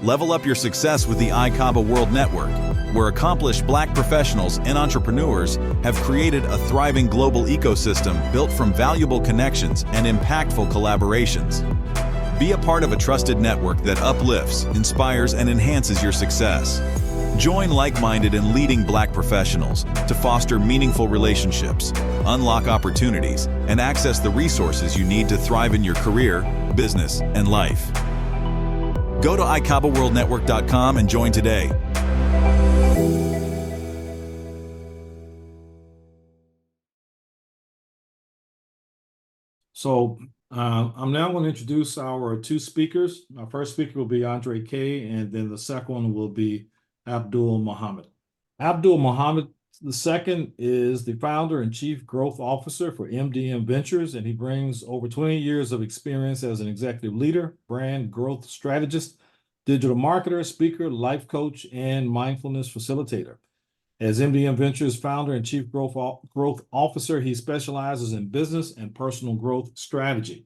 Level up your success with the ICABA World Network, where accomplished Black professionals and entrepreneurs have created a thriving global ecosystem built from valuable connections and impactful collaborations. Be a part of a trusted network that uplifts, inspires, and enhances your success. Join like-minded and leading Black professionals to foster meaningful relationships, unlock opportunities, and access the resources you need to thrive in your career, business, and life. Go to ICABAWorldNetwork.com and join today. So I'm now going to introduce our two speakers. Our first speaker will be Andre K, and then the second one will be Abdul Muhammad. Abdul Muhammad II is the founder and chief growth officer for MDM Ventures, and he brings over 20 years of experience as an executive leader, brand growth strategist, digital marketer, speaker, life coach, and mindfulness facilitator. As MDM Ventures founder and chief growth officer, he specializes in business and personal growth strategy.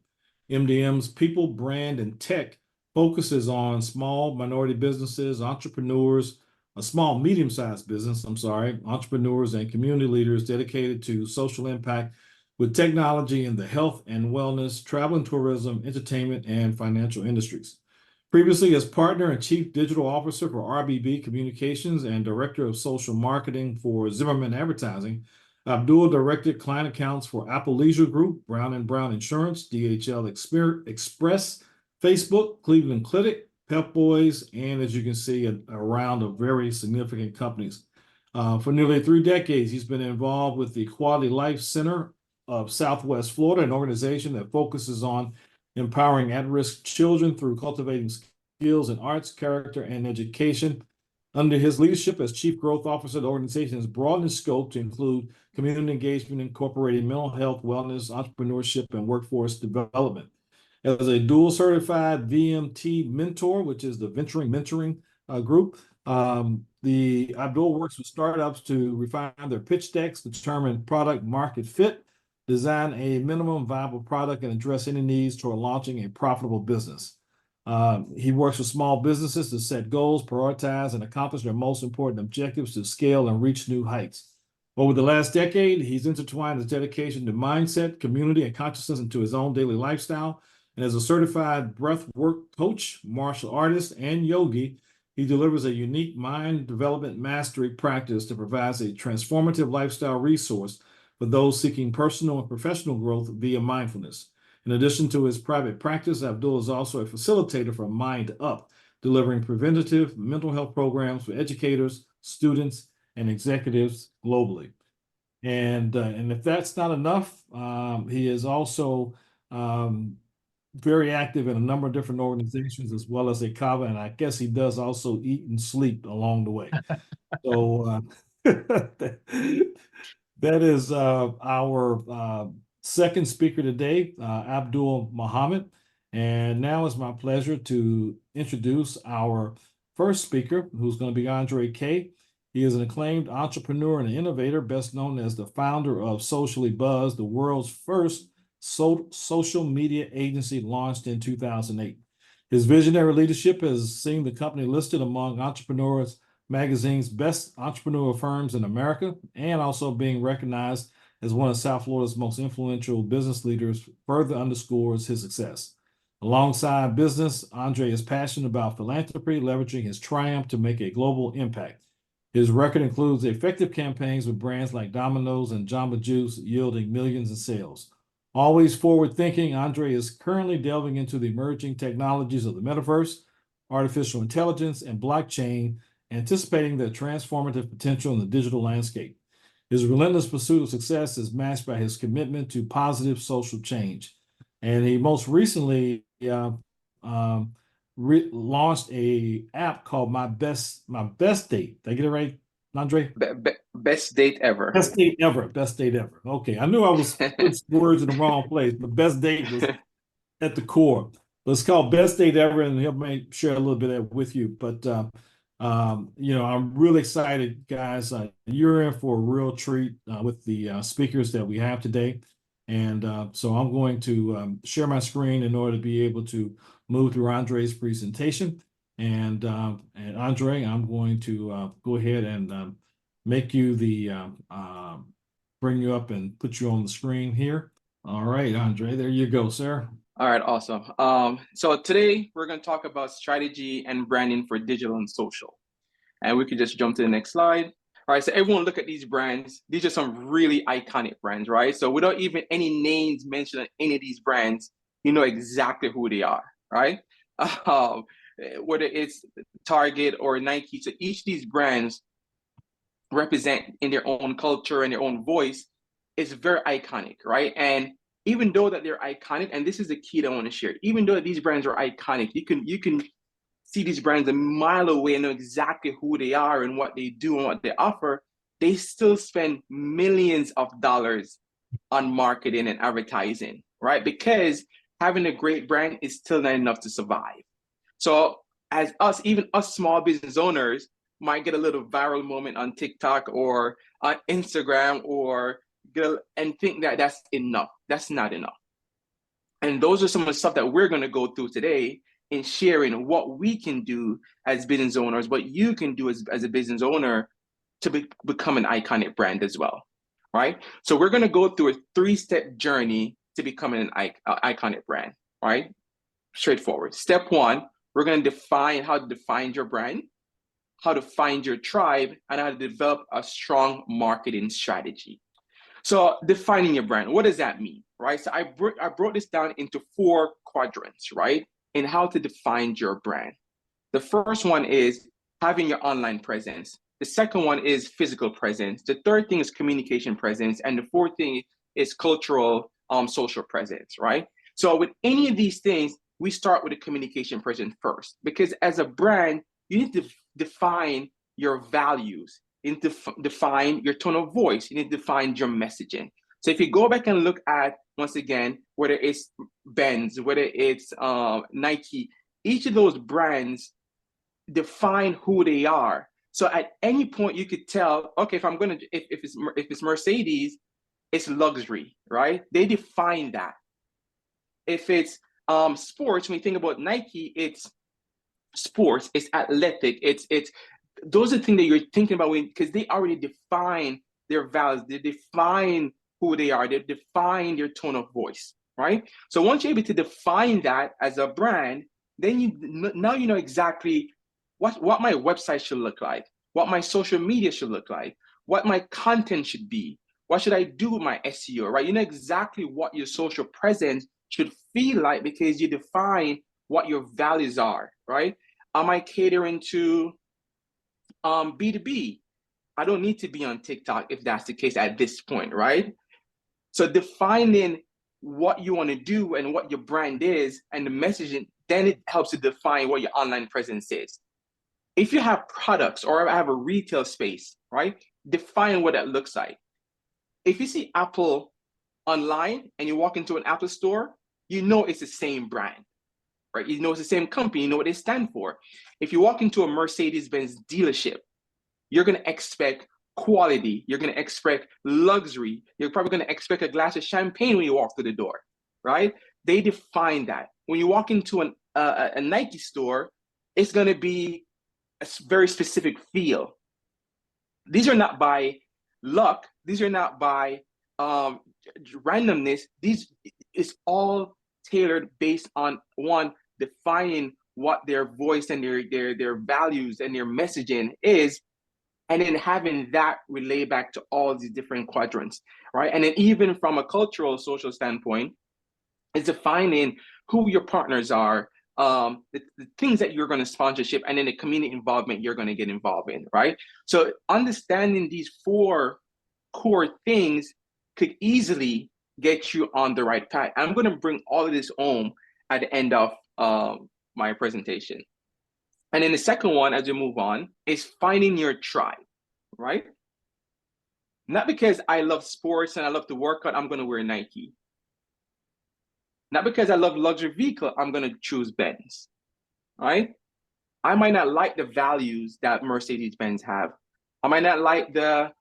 MDM's people, brand, and tech focuses on small minority businesses, entrepreneurs, entrepreneurs and community leaders dedicated to social impact with technology in the health and wellness, travel and tourism, entertainment, and financial industries. Previously, as partner and chief digital officer for RBB Communications and director of social marketing for Zimmerman Advertising, Abdul directed client accounts for Apple Leisure Group, Brown & Brown Insurance, DHL Express, Facebook, Cleveland Clinic, Pep Boys, and as you can see, a round of very significant companies. For nearly 3 decades, he's been involved with the Quality Life Center of Southwest Florida, an organization that focuses on empowering at-risk children through cultivating skills in arts, character, and education. Under his leadership as Chief Growth Officer, the organization has broadened its scope to include community engagement, incorporating mental health, wellness, entrepreneurship, and workforce development. As a dual certified VMT mentor, which is the venturing mentoring group, the Abdul works with startups to refine their pitch decks, determine product market fit, design a minimum viable product, and address any needs toward launching a profitable business. He works with small businesses to set goals, prioritize, and accomplish their most important objectives to scale and reach new heights. Over the last decade, he's intertwined his dedication to mindset, community, and consciousness into his own daily lifestyle. And as a certified breath work coach, martial artist, and yogi, he delivers a unique mind development mastery practice that provides a transformative lifestyle resource for those seeking personal and professional growth via mindfulness. In addition to his private practice, Abdul is also a facilitator for Mind Up, delivering preventative mental health programs for educators, students, and executives globally. And if that's not enough, he is also very active in a number of different organizations as well as ICABA, and I guess he does also eat and sleep along the way. So that is our second speaker today, Abdul Muhammad. And now it's my pleasure to introduce our first speaker, who's going to be Andre K. He is an acclaimed entrepreneur and innovator, best known as the founder of Socially Buzz, the world's first social media agency launched in 2008. His visionary leadership has seen the company listed among Entrepreneurs Magazine's best entrepreneurial firms in America, and also being recognized as one of South Florida's most influential business leaders further underscores his success. Alongside business, Andre is passionate about philanthropy, leveraging his triumph to make a global impact. His record includes effective campaigns with brands like Domino's and Jamba Juice, yielding millions in sales. Always forward-thinking, Andre is currently delving into the emerging technologies of the metaverse, artificial intelligence, and blockchain, anticipating their transformative potential in the digital landscape. His relentless pursuit of success is matched by his commitment to positive social change. And he most recently launched a app called My Best Date. Did I get it right, Andre? Best date ever. Best date ever. Best date ever. Okay, I knew I was putting words in the wrong place, but best date was at the core. But it's called Best Date Ever, and he'll may share a little bit of that with you. But I'm really excited, guys. You're in for a real treat with the speakers that we have today. And so I'm going to share my screen in order to be able to move through Andre's presentation. And Andre, I'm going to go ahead and make you bring you up and put you on the screen here. All right, Andre, there you go, sir. All right, awesome. So today we're going to talk about strategy and branding for digital and social. And we could just jump to the next slide. All right, so everyone look at these brands. These are some really iconic brands, right? So without even any names mentioned on any of these brands, you know exactly who they are, right? Whether it's Target or Nike, so each of these brands represent in their own culture and their own voice is very iconic, right? And even though that they're iconic, and this is the key that I want to share, even though these brands are iconic, you can see these brands a mile away and know exactly who they are and what they do and what they offer. They still spend millions of dollars on marketing and advertising, right? Because having a great brand is still not enough to survive. So as us, even us small business owners might get a little viral moment on TikTok or on Instagram and think that that's enough. That's not enough. And those are some of the stuff that we're going to go through today in sharing what we can do as business owners, what you can do as a business owner to become an iconic brand as well, right? So we're going to go through a 3-step journey to becoming an iconic brand, right? Straightforward. Step 1, we're going to define how to define your brand, how to find your tribe, and how to develop a strong marketing strategy. So defining your brand, what does that mean, right? So I broke this down into 4 quadrants, right? In how to define your brand. The first one is having your online presence. The second one is physical presence. The third thing is communication presence. And the fourth thing is cultural, social presence, right? So with any of these things, we start with the communication presence first, because as a brand, you need to define your values. You need to define your tone of voice. You need to define your messaging. So if you go back and look at, once again, whether it's Benz, whether it's Nike, each of those brands define who they are. So at any point you could tell, okay, if it's Mercedes, it's luxury, right? They define that. If it's sports, when you think about Nike, it's sports, it's athletic, it's those are the things that you're thinking about because they already define their values, they define who they are, they define their tone of voice, right? So once you're able to define that as a brand, then now you know exactly what my website should look like, what my social media should look like, what my content should be, what should I do with my SEO, right? You know exactly what your social presence should feel like because you define what your values are, right? Am I catering to B2B? I don't need to be on TikTok if that's the case at this point, right? So defining what you want to do and what your brand is and the messaging, then it helps to define what your online presence is. If you have products or I have a retail space, right? Define what that looks like. If you see Apple online and you walk into an Apple store, you know it's the same brand, right? You know it's the same company, you know what they stand for. If you walk into a Mercedes-Benz dealership, you're going to expect quality, you're going to expect luxury, you're probably going to expect a glass of champagne when you walk through the door, right? They define that. When you walk into a Nike store, it's going to be a very specific feel. These are not by luck, these are not by randomness, these is all tailored based on one, defining what their voice and their values and their messaging is, and then having that relay back to all these different quadrants, right? And then even from a cultural, social standpoint, it's defining who your partners are, the things that you're going to sponsorship, and then the community involvement you're going to get involved in, right? So understanding these 4 core things could easily get you on the right path. I'm going to bring all of this home at the end of my presentation. And then the second one, as we move on, is finding your tribe, right? Not because I love sports and I love to work out, I'm going to wear Nike. Not because I love luxury vehicle, I'm going to choose Benz, right? I might not like the values that Mercedes-Benz have. I might not like the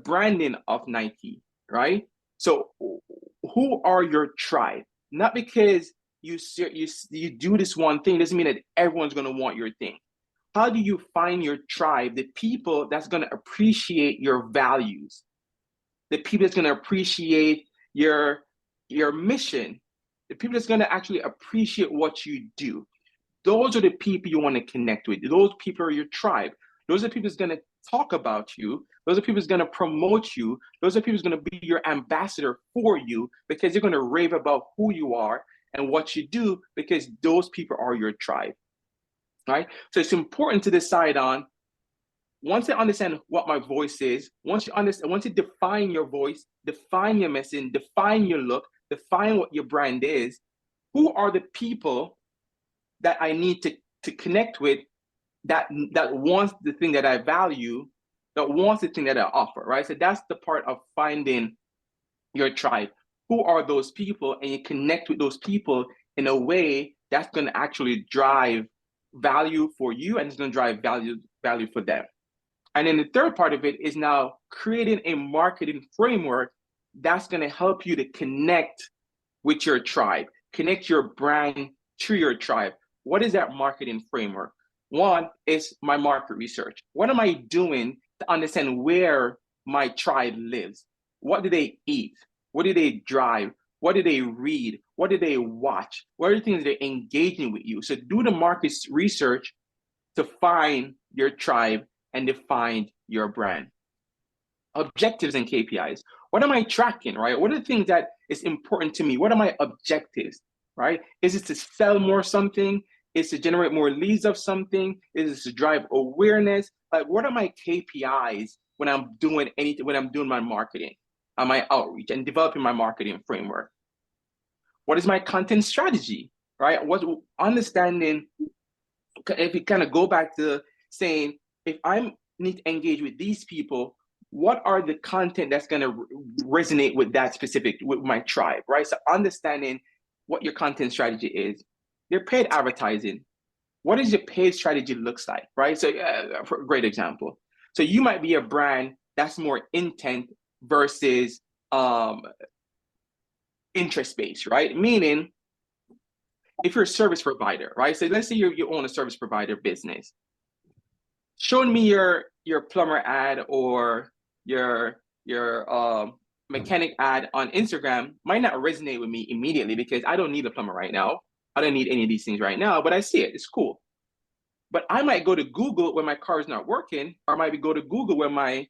branding of Nike, right? So who are your tribe? Not because you do this one thing doesn't mean that everyone's going to want your thing. How do you find your tribe, the people that's going to appreciate your values, the people that's going to appreciate your mission, the people that's going to actually appreciate what you do? Those are the people you want to connect with. Those people are your tribe. Those are the people that's going to talk about you. Those are people that's going to promote you. Those are people that's going to be your ambassador for you, because they're going to rave about who you are and what you do, because those people are your tribe, right? So it's important to decide on, once you understand what my voice is, once you define your voice, define your message, define your look, define what your brand is, who are the people that I need to connect with, that wants the thing that I value, that wants the thing that I offer, right? So that's the part of finding your tribe. Who are those people? And you connect with those people in a way that's going to actually drive value for you, and it's going to drive value for them. And then the third part of it is now creating a marketing framework that's going to help you to connect with your tribe, connect your brand to your tribe. What is that marketing framework? One is my market research. What am I doing to understand where my tribe lives? What do they eat? What do they drive? What do they read? What do they watch? What are the things they're engaging with you? So do the market research to find your tribe and define your brand. Objectives and KPIs. What am I tracking, right? What are the things that is important to me? What are my objectives, right? Is it to sell more something? Is it to generate more leads of something? Is it to drive awareness? Like, what are my KPIs when I'm doing anything, when I'm doing my marketing, my outreach, and developing my marketing framework? What is my content strategy, right? What understanding, if you kind of go back to saying, if I need to engage with these people, what are the content that's going to resonate with that specific, with my tribe, right? So understanding what your content strategy is. Your paid advertising. What does your paid strategy looks like, right? So for a great example. So you might be a brand that's more intent versus interest-based, right? Meaning, if you're a service provider, right? So let's say you own a service provider business. Showing me your plumber ad or your mechanic ad on Instagram might not resonate with me immediately, because I don't need a plumber right now. I don't need any of these things right now, but I see it, it's cool. But I might go to Google when my car is not working, or I might go to Google when my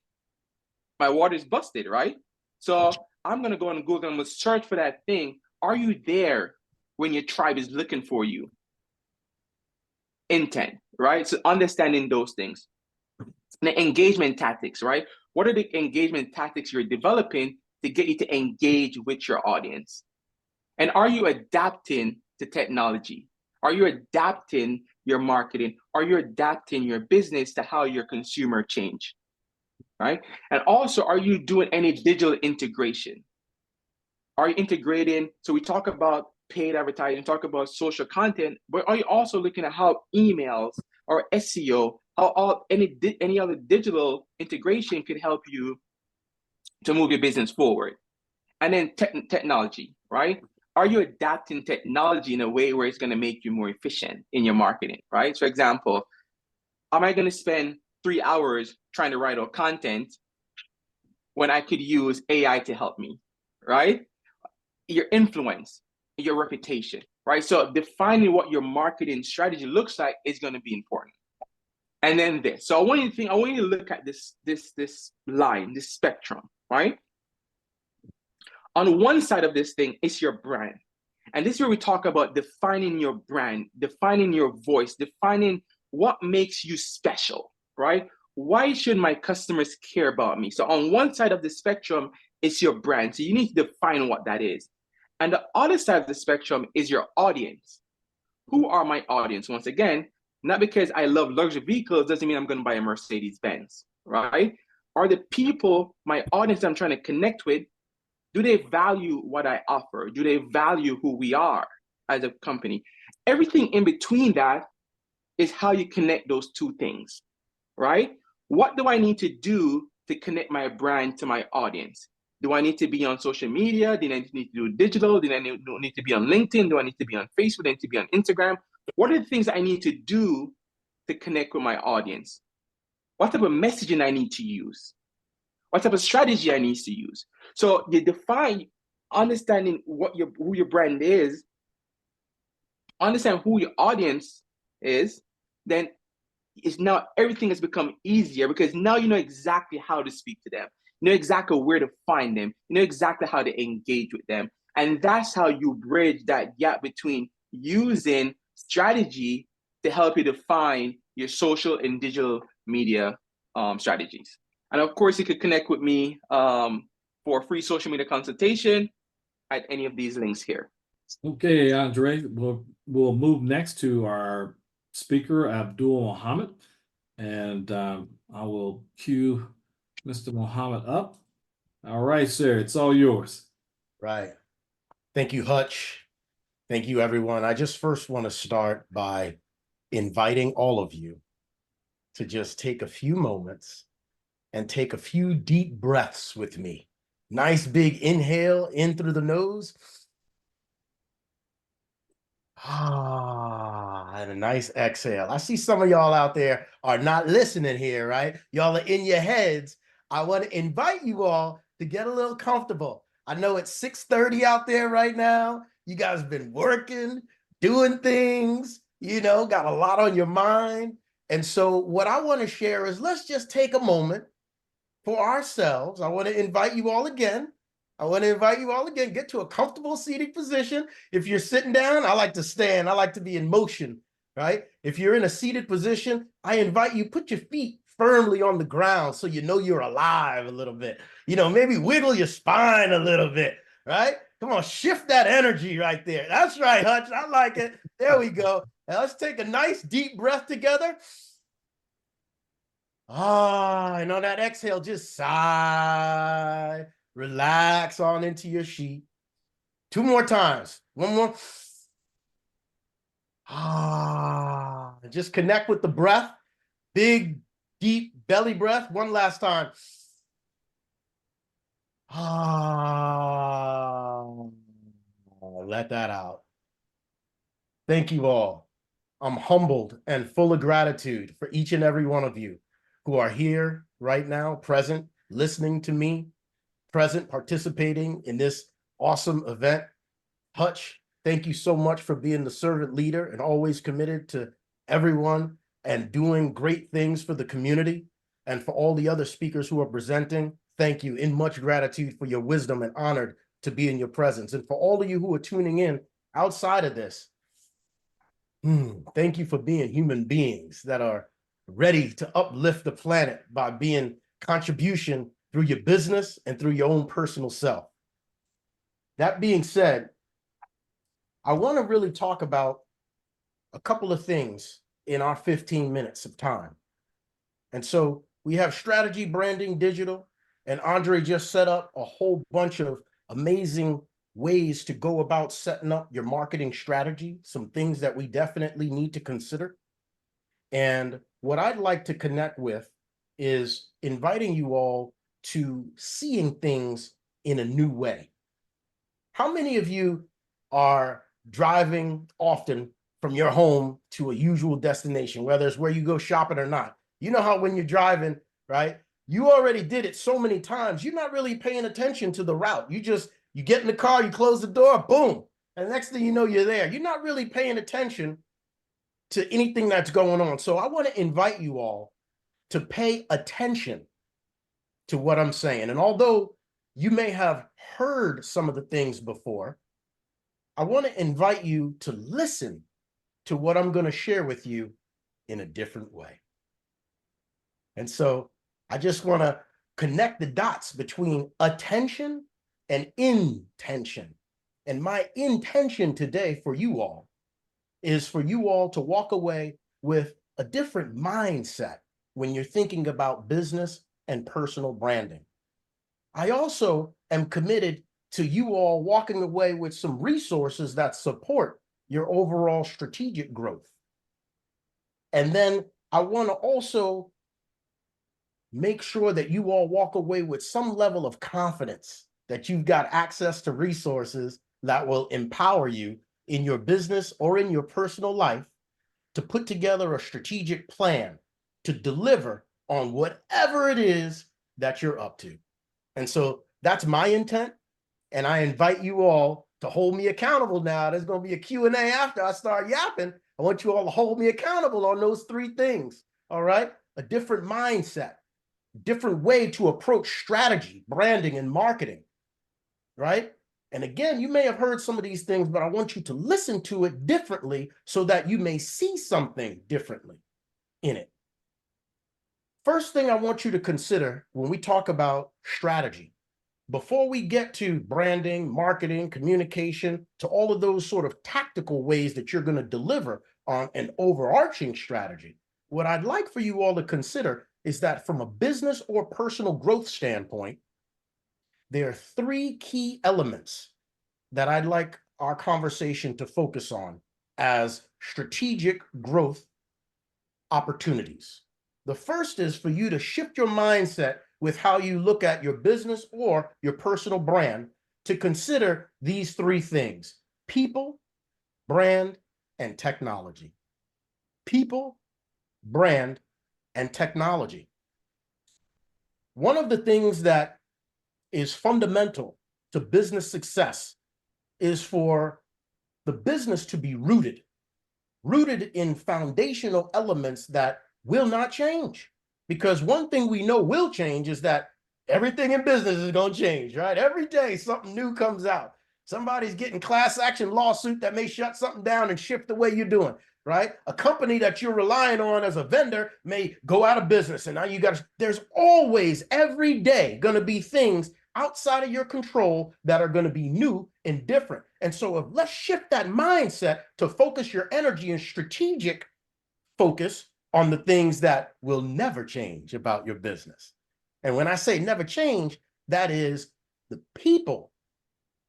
water is busted, right? So I'm gonna go on Google, I'm gonna search for that thing. Are you there when your tribe is looking for you? Intent, right? So understanding those things. The engagement tactics, right? What are the engagement tactics you're developing to get you to engage with your audience? And are you adapting to technology? Are you adapting your marketing? Are you adapting your business to how your consumer change, right? And also, are you doing any digital integration? Are you integrating? So we talk about paid advertising, talk about social content, but are you also looking at how emails or SEO, how any other digital integration can help you to move your business forward? And then technology, right? Are you adapting technology in a way where it's going to make you more efficient in your marketing, right? So, example, am I going to spend 3 hours trying to write out content when I could use AI to help me, right? Your influence, your reputation, right? So defining what your marketing strategy looks like is going to be important. And then this. So I want you to look at this line, this spectrum, right? On one side of this thing is your brand. And this is where we talk about defining your brand, defining your voice, defining what makes you special, right? Why should my customers care about me? So on one side of the spectrum is your brand. So you need to define what that is. And the other side of the spectrum is your audience. Who are my audience? Once again, not because I love luxury vehicles doesn't mean I'm going to buy a Mercedes-Benz, right? Are the people, my audience I'm trying to connect with, do they value what I offer? Do they value who we are as a company? Everything in between that is how you connect those two things, right? What do I need to do to connect my brand to my audience? Do I need to be on social media? Do I need to do digital? Do I need to be on LinkedIn? Do I need to be on Facebook? Do I need to be on Instagram? What are the things I need to do to connect with my audience? What type of messaging I need to use? What type of strategy I need to use? So you define understanding who your brand is, understand who your audience is, then is now everything has become easier because now you know exactly how to speak to them. You know exactly where to find them. You know exactly how to engage with them. And that's how you bridge that gap between using strategy to help you define your social and digital media strategies. And of course, you could connect with me for a free social media consultation at any of these links here. Okay, Andre, we'll move next to our speaker, Abdul Muhammad, and I will cue Mr. Muhammad up. All right, sir, it's all yours. Right. Thank you, Hutch. Thank you, everyone. I just first want to start by inviting all of you to just take a few moments and take a few deep breaths with me. Nice big inhale in through the nose. And a nice exhale. I see some of y'all out there are not listening here, right? Y'all are in your heads. I want to invite you all to get a little comfortable. I know it's 6:30 out there right now. You guys have been working, doing things, you know, got a lot on your mind. And so what I want to share is let's just take a moment for ourselves. I want to invite you all again. Get to a comfortable seating position. If you're sitting down, I like to stand. I like to be in motion, right? If you're in a seated position, I invite you, put your feet firmly on the ground so you know you're alive a little bit. You know, maybe wiggle your spine a little bit, right? Come on, shift that energy right there. That's right, Hutch. I like it. There we go. Now let's take a nice deep breath together. And on that exhale, just sigh. Relax on into your sheet. 2 more times. 1 more. Just connect with the breath. Big, deep belly breath. 1 last time. Let that out. Thank you all. I'm humbled and full of gratitude for each and every one of you who are here right now, present, listening to me, present, participating in this awesome event. Hutch, thank you so much for being the servant leader and always committed to everyone and doing great things for the community. And for all the other speakers who are presenting, thank you in much gratitude for your wisdom and honored to be in your presence. And for all of you who are tuning in outside of this, thank you for being human beings that are ready to uplift the planet by being contribution through your business and through your own personal self. That being said, I want to really talk about a couple of things in our 15 minutes of time. And so we have strategy, branding, digital, and Andre just set up a whole bunch of amazing ways to go about setting up your marketing strategy, some things that we definitely need to consider. And what I'd like to connect with is inviting you all to seeing things in a new way. How many of you are driving often from your home to a usual destination, whether it's where you go shopping or not? You know how when you're driving, right, you already did it so many times, you're not really paying attention to the route. You get in the car, you close the door, boom. And the next thing you know, you're there. You're not really paying attention to anything that's going on. So I want to invite you all to pay attention to what I'm saying. And although you may have heard some of the things before, I want to invite you to listen to what I'm going to share with you in a different way. And so I just want to connect the dots between attention and intention. And my intention today for you all is for you all to walk away with a different mindset when you're thinking about business and personal branding. I also am committed to you all walking away with some resources that support your overall strategic growth. And then I want to also make sure that you all walk away with some level of confidence that you've got access to resources that will empower you in your business or in your personal life to put together a strategic plan to deliver on whatever it is that you're up to. And so that's my intent. And I invite you all to hold me accountable now. There's going to be a Q&A after I start yapping. I want you all to hold me accountable on those three things. All right. A different mindset, different way to approach strategy, branding, and marketing. Right. And again, you may have heard some of these things, but I want you to listen to it differently so that you may see something differently in it. First thing I want you to consider when we talk about strategy, before we get to branding, marketing, communication, to all of those sort of tactical ways that you're going to deliver on an overarching strategy, what I'd like for you all to consider is that from a business or personal growth standpoint, there are three key elements that I'd like our conversation to focus on as strategic growth opportunities. The first is for you to shift your mindset with how you look at your business or your personal brand to consider these three things: people, brand, and technology. People, brand, and technology. One of the things that is fundamental to business success is for the business to be rooted in foundational elements that will not change. Because one thing we know will change is that everything in business is going to change, right? Every day something new comes out. Somebody's getting class action lawsuit that may shut something down and shift the way you're doing, right? A company that you're relying on as a vendor may go out of business. And now there's always, every day, going to be things outside of your control that are going to be new and different. And so let's shift that mindset to focus your energy and strategic focus on the things that will never change about your business. And when I say never change, that is the people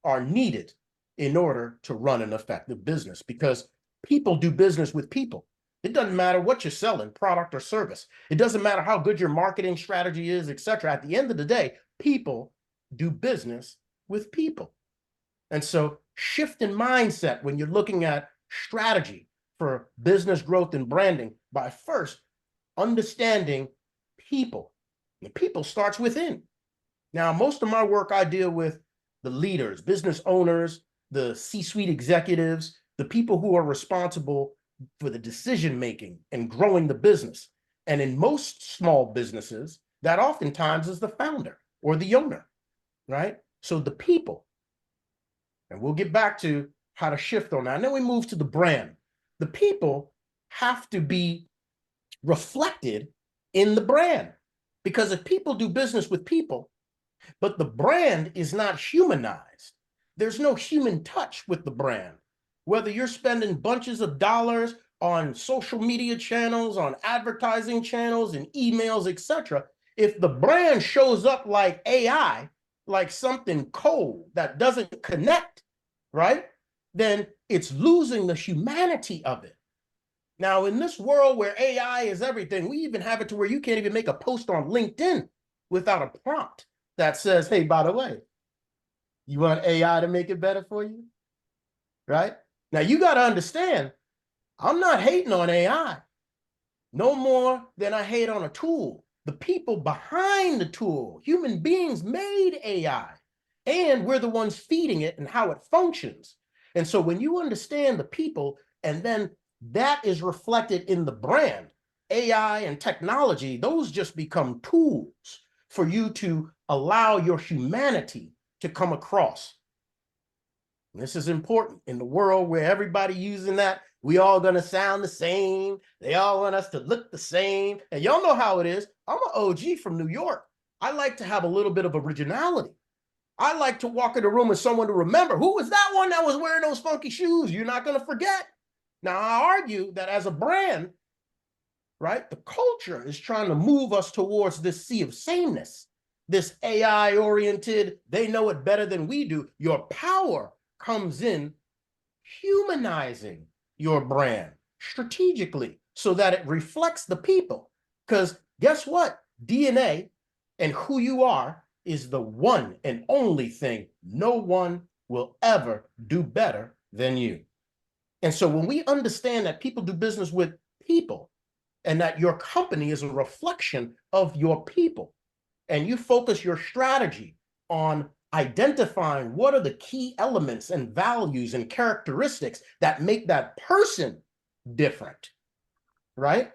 are needed in order to run an effective business, because people do business with people. It doesn't matter what you're selling, product or service. It doesn't matter how good your marketing strategy is, etc. At the end of the day, people do business with people. And so shift in mindset when you're looking at strategy for business growth and branding by first understanding people. The people starts within. Now, most of my work, I deal with the leaders, business owners, the C-suite executives, the people who are responsible for the decision-making and growing the business. And in most small businesses, that oftentimes is the founder or the owner, right? So the people, and we'll get back to how to shift on that. And then we move to the brand. The people have to be reflected in the brand, because if people do business with people, but the brand is not humanized, there's no human touch with the brand. Whether you're spending bunches of dollars on social media channels, on advertising channels and emails, etc., if the brand shows up like AI, like something cold that doesn't connect, right, then it's losing the humanity of it. Now, in this world where AI is everything, we even have it to where you can't even make a post on LinkedIn without a prompt that says, hey, by the way, you want AI to make it better for you, right? Now, you got to understand, I'm not hating on AI no more than I hate on a tool. The people behind the tool, human beings made AI, and we're the ones feeding it and how it functions. And so when you understand the people, and then that is reflected in the brand, AI and technology, those just become tools for you to allow your humanity to come across. And this is important in the world where everybody using that, we all gonna sound the same. They all want us to look the same. And y'all know how it is. I'm an OG from New York. I like to have a little bit of originality. I like to walk in the room and someone to remember, who was that one that was wearing those funky shoes? You're not gonna forget. Now, I argue that as a brand, right, the culture is trying to move us towards this sea of sameness, this AI-oriented, they know it better than we do. Your power comes in humanizing your brand strategically so that it reflects the people. Because guess what? DNA and who you are is the one and only thing no one will ever do better than you. And so when we understand that people do business with people and that your company is a reflection of your people, and you focus your strategy on identifying what are the key elements and values and characteristics that make that person different, right?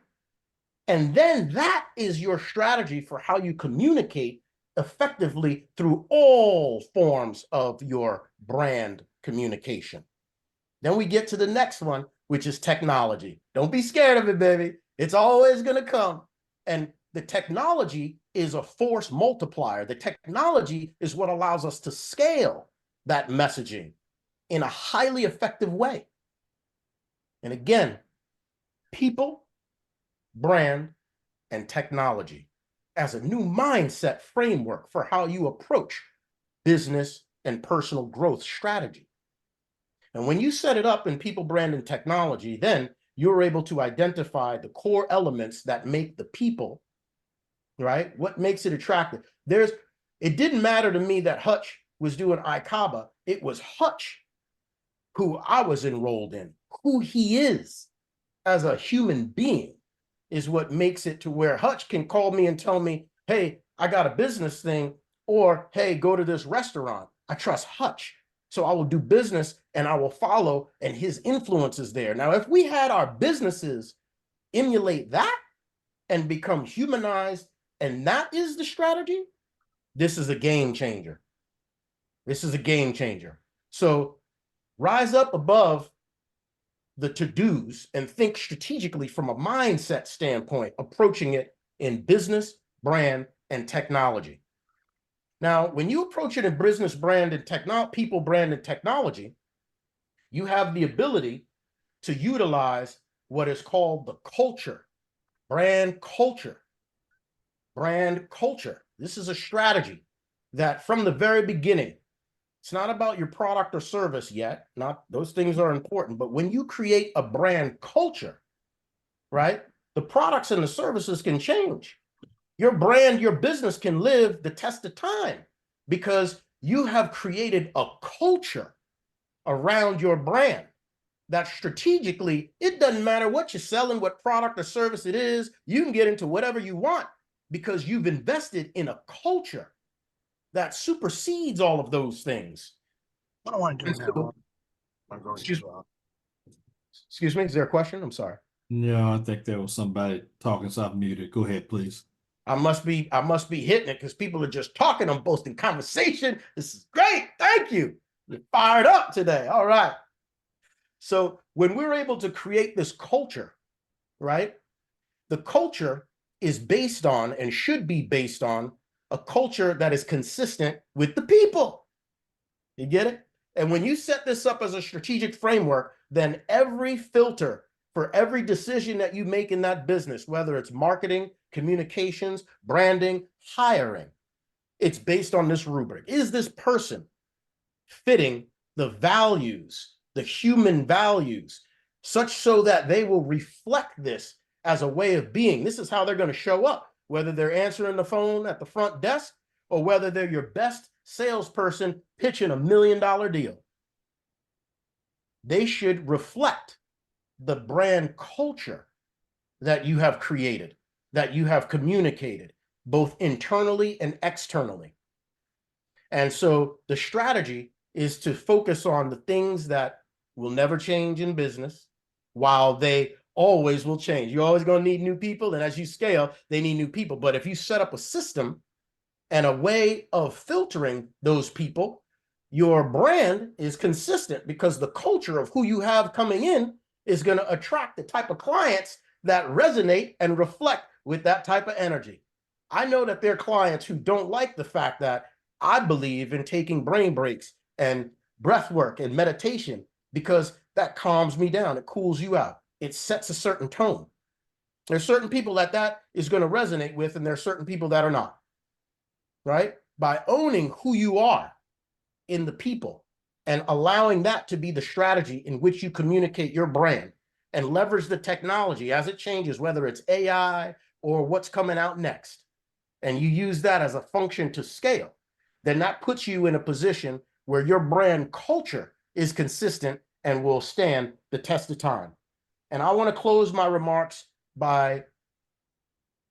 And then that is your strategy for how you communicate effectively through all forms of your brand communication. Then we get to the next one, which is technology. Don't be scared of it, baby. It's always going to come. And the technology is a force multiplier. The technology is what allows us to scale that messaging in a highly effective way. And again, people, brand, and technology as a new mindset framework for how you approach business and personal growth strategy. And when you set it up in people, brand, and technology, then you're able to identify the core elements that make the people, right? What makes it attractive? It didn't matter to me that Hutch was doing ICABA. It was Hutch who I was enrolled in. Who he is as a human being is what makes it to where Hutch can call me and tell me, hey, I got a business thing, or hey, go to this restaurant. I trust Hutch. So I will do business and I will follow, and his influence is there. Now, if we had our businesses emulate that and become humanized, and that is the strategy, this is a game changer. This is a game changer. So rise up above the to-dos and think strategically from a mindset standpoint, approaching it in business, brand, and technology. Now, when you approach it in business, brand, and people, brand, and technology, you have the ability to utilize what is called the culture, brand culture. Brand culture. This is a strategy that from the very beginning, it's not about your product or service yet. Those things are important, but when you create a brand culture, right, the products and the services can change. Your brand, your business can live the test of time because you have created a culture around your brand that strategically, it doesn't matter what you're selling, what product or service it is, you can get into whatever you want because you've invested in a culture that supersedes all of those things. I don't want to do it now. Excuse me, is there a question? I'm sorry. No, I think there was somebody talking, so I'm muted. Go ahead, please. I must be hitting it because people are just talking. I'm boasting conversation. This is great. Thank you. You're fired up today. All right. So when we're able to create this culture, right? The culture is based on and should be based on a culture that is consistent with the people. You get it? And when you set this up as a strategic framework, then every filter for every decision that you make in that business, whether it's marketing, communications, branding, hiring, it's based on this rubric. Is this person fitting the values, the human values, such so that they will reflect this as a way of being? This is how they're going to show up, whether they're answering the phone at the front desk or whether they're your best salesperson pitching $1 million deal. They should reflect the brand culture that you have created, that you have communicated, both internally and externally. And so the strategy is to focus on the things that will never change in business, while they always will change. You're always going to need new people, and as you scale, they need new people. But if you set up a system and a way of filtering those people, your brand is consistent because the culture of who you have coming in is going to attract the type of clients that resonate and reflect with that type of energy. I know that there are clients who don't like the fact that I believe in taking brain breaks and breath work and meditation because that calms me down. It cools you out. It sets a certain tone. There's certain people that is going to resonate with, and there's certain people that are not, right? By owning who you are in the people and allowing that to be the strategy in which you communicate your brand and leverage the technology as it changes, whether it's AI or what's coming out next. And you use that as a function to scale. then that puts you in a position where your brand culture is consistent and will stand the test of time. And I want to close my remarks by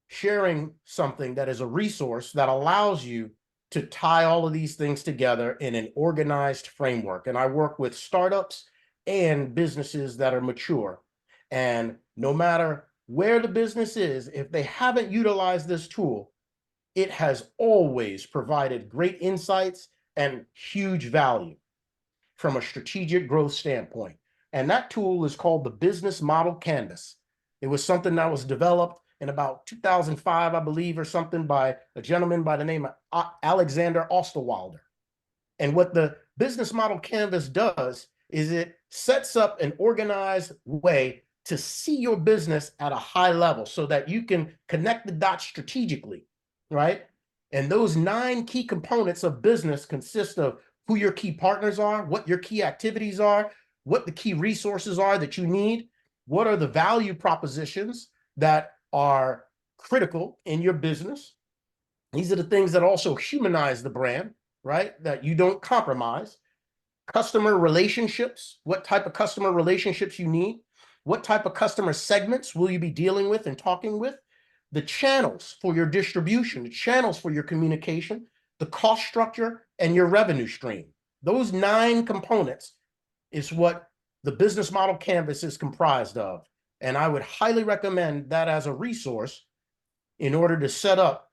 sharing something that is a resource that allows you to tie all of these things together in an organized framework. And I work with startups and businesses that are mature. And no matter where the business is, if they haven't utilized this tool, it has always provided great insights and huge value from a strategic growth standpoint. And that tool is called the Business Model Canvas. It was something that was developed in about 2005, I believe, or something, by a gentleman by the name of Alexander Osterwalder. And what the Business Model Canvas does is it sets up an organized way to see your business at a high level so that you can connect the dots strategically, right? And those 9 key components of business consist of who your key partners are, what your key activities are, what the key resources are that you need, what are the value propositions that are critical in your business. These are the things that also humanize the brand, right? That you don't compromise. Customer relationships, what type of customer relationships you need, what type of customer segments will you be dealing with and talking with, the channels for your distribution, the channels for your communication, the cost structure, and your revenue stream. Those 9 components is what the Business Model Canvas is comprised of. And I would highly recommend that as a resource in order to set up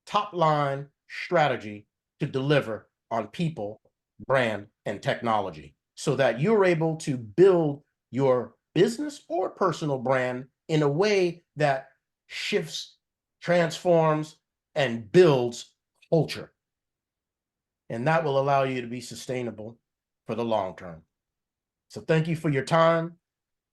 top-line strategy to deliver on people, brand, and technology so that you're able to build your business or personal brand in a way that shifts, transforms, and builds culture. And that will allow you to be sustainable for the long term. So thank you for your time.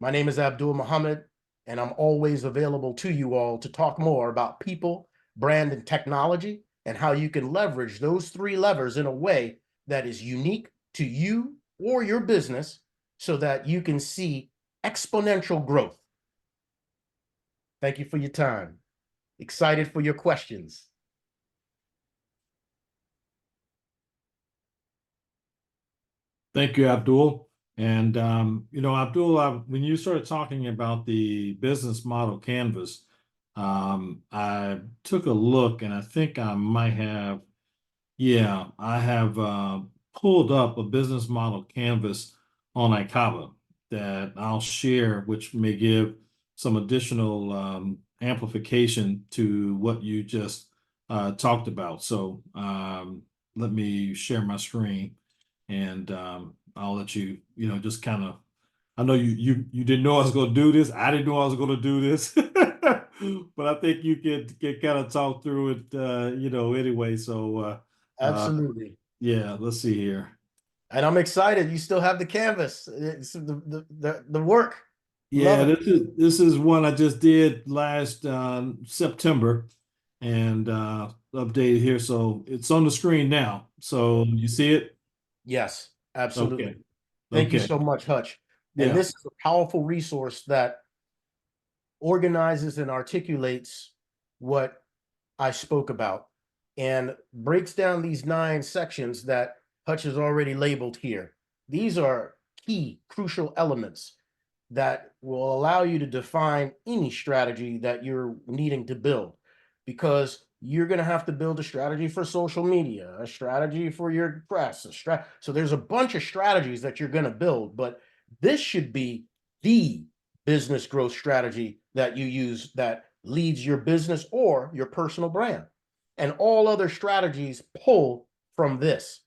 My name is Abdul Muhammad, and I'm always available to you all to talk more about people, brand, and technology, and how you can leverage those 3 levers in a way that is unique to you or your business so that you can see exponential growth. Thank you for your time. Excited for your questions. Thank you, Abdul. And, Abdul, when you started talking about the business model canvas, I took a look and I think I might have, I have pulled up a business model canvas on ICABA that I'll share, which may give some additional amplification to what you just talked about. So let me share my screen. And I'll let you, just kind of, I know you didn't know I was going to do this. I didn't know I was going to do this, but I think you can kind of talk through it, anyway. So Absolutely. Yeah, let's see here. And I'm excited. You still have the canvas. It's the work. Yeah, Love it. this is one I just did last September and updated here. So it's on the screen now. So you see it? Yes, absolutely. Okay. Thank you Okay. so much, Hutch. Yeah. And this is a powerful resource that organizes and articulates what I spoke about and breaks down these 9 sections that Hutch has already labeled here. These are key, crucial elements that will allow you to define any strategy that you're needing to build, because you're going to have to build a strategy for social media, a strategy for your press, so there's a bunch of strategies that you're going to build, but this should be the business growth strategy that you use that leads your business or your personal brand. And all other strategies pull from this.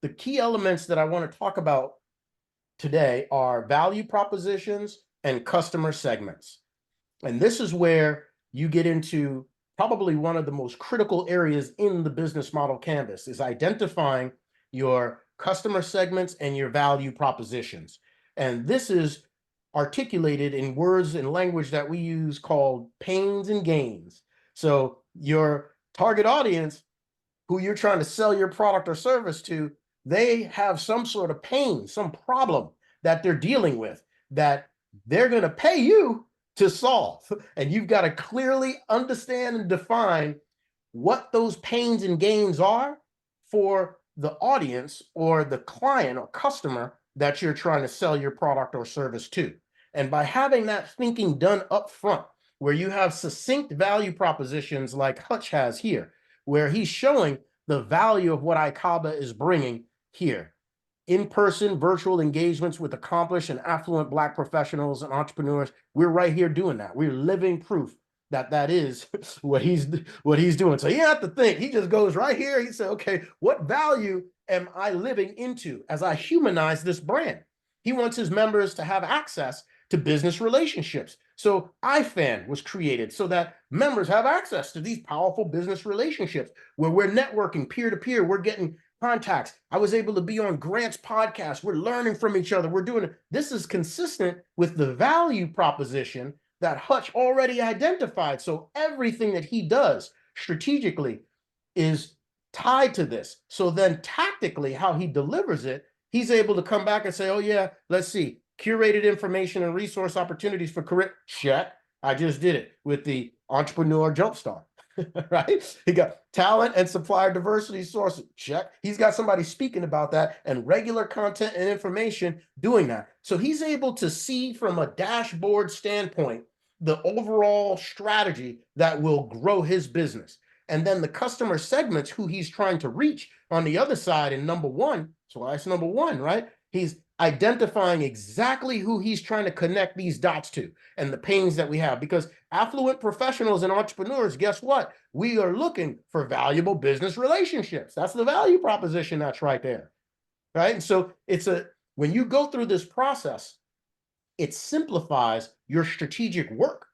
The key elements that I want to talk about today are value propositions and customer segments. And this is where you get into probably one of the most critical areas in the business model canvas, is identifying your customer segments and your value propositions. And this is articulated in words and language that we use called pains and gains. So your target audience, who you're trying to sell your product or service to, they have some sort of pain, some problem that they're dealing with that they're going to pay you to solve. And you've got to clearly understand and define what those pains and gains are for the audience or the client or customer that you're trying to sell your product or service to. And by having that thinking done up front, where you have succinct value propositions like Hutch has here, where he's showing the value of what ICABA is bringing here. In-person virtual engagements with accomplished and affluent Black professionals and entrepreneurs. We're right here doing that. We're living proof that that is what he's doing. So you have to think. He just goes right here. He said, okay, what value am I living into as I humanize this brand? He wants his members to have access to business relationships. So IFAN was created so that members have access to these powerful business relationships where we're networking peer-to-peer, we're getting contacts. I was able to be on Grant's podcast. We're learning from each other. We're doing it. This is consistent with the value proposition that Hutch already identified. So everything that he does strategically is tied to this. So then tactically, how he delivers it, he's able to come back and say, oh yeah, let's see, curated information and resource opportunities for career. Check. I just did it with the Entrepreneur Jumpstart. Right? He got talent and supplier diversity sources. Check. He's got somebody speaking about that and regular content and information doing that. So he's able to see from a dashboard standpoint the overall strategy that will grow his business. And then the customer segments who he's trying to reach on the other side in number one. So that's number one, right? He's identifying exactly who he's trying to connect these dots to and the pains that we have, because affluent professionals and entrepreneurs, guess what? We are looking for valuable business relationships. That's the value proposition that's right there, right? And so when you go through this process, it simplifies your strategic work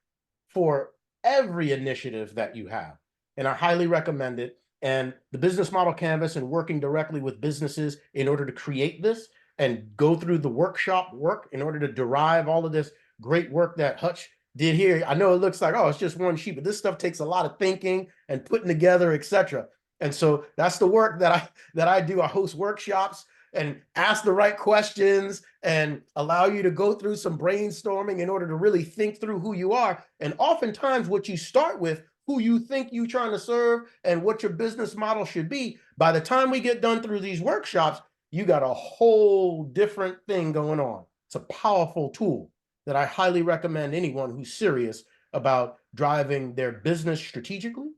for every initiative that you have. And I highly recommend it. And the business model canvas and working directly with businesses in order to create this and go through the workshop work in order to derive all of this great work that Hutch did here. I know it looks like, oh, it's just one sheet, but this stuff takes a lot of thinking and putting together, etc. And so that's the work that I do. I host workshops and ask the right questions and allow you to go through some brainstorming in order to really think through who you are. And oftentimes what you start with, who you think you're trying to serve and what your business model should be, by the time we get done through these workshops, you got a whole different thing going on. It's a powerful tool that I highly recommend anyone who's serious about driving their business strategically